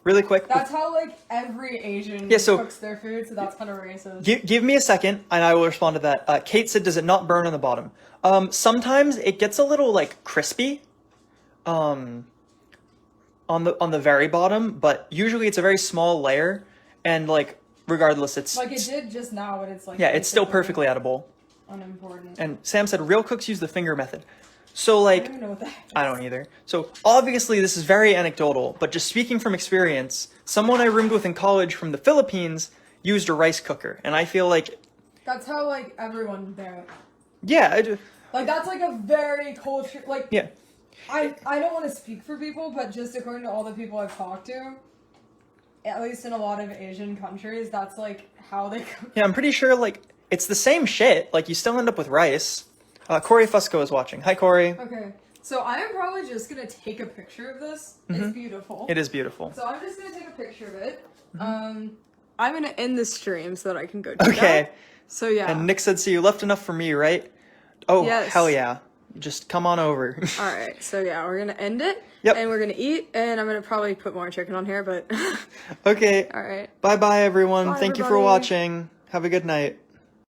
Really quick. That's how like every Asian so cooks their food, so that's kind of racist. Give me a second, and I will respond to that. Kate said, does it not burn on the bottom? Sometimes it gets a little like crispy on the very bottom, but usually it's a very small layer, and like regardless, it's like it did just now, but it's like it's still perfectly edible. Unimportant. And Sam said, real cooks use the finger method. So like, I don't even know what that is. I don't either. So obviously this is very anecdotal, but just speaking from experience, someone I roomed with in college from the Philippines used a rice cooker, and I feel like that's how like everyone there. Yeah. Like that's like a very culture like. Yeah. I don't want to speak for people, but just according to all the people I've talked to, at least in a lot of Asian countries, that's like how they cook. Yeah, I'm pretty sure like it's the same shit. Like you still end up with rice. Corey Fusco is watching. Hi, Corey. Okay, so I am probably just gonna take a picture of this. It's beautiful. It is beautiful. So I'm just gonna take a picture of it. I'm gonna end the stream so that I can go do Okay. that. So yeah. And Nick said, so you left enough for me, right? Oh, yes. Hell yeah. Just come on over. Alright, so yeah, we're gonna end it. Yep. And we're gonna eat, and I'm gonna probably put more chicken on here, but... Okay. Alright. Bye-bye, everyone. Bye, Thank you for everybody. watching. Have a good night.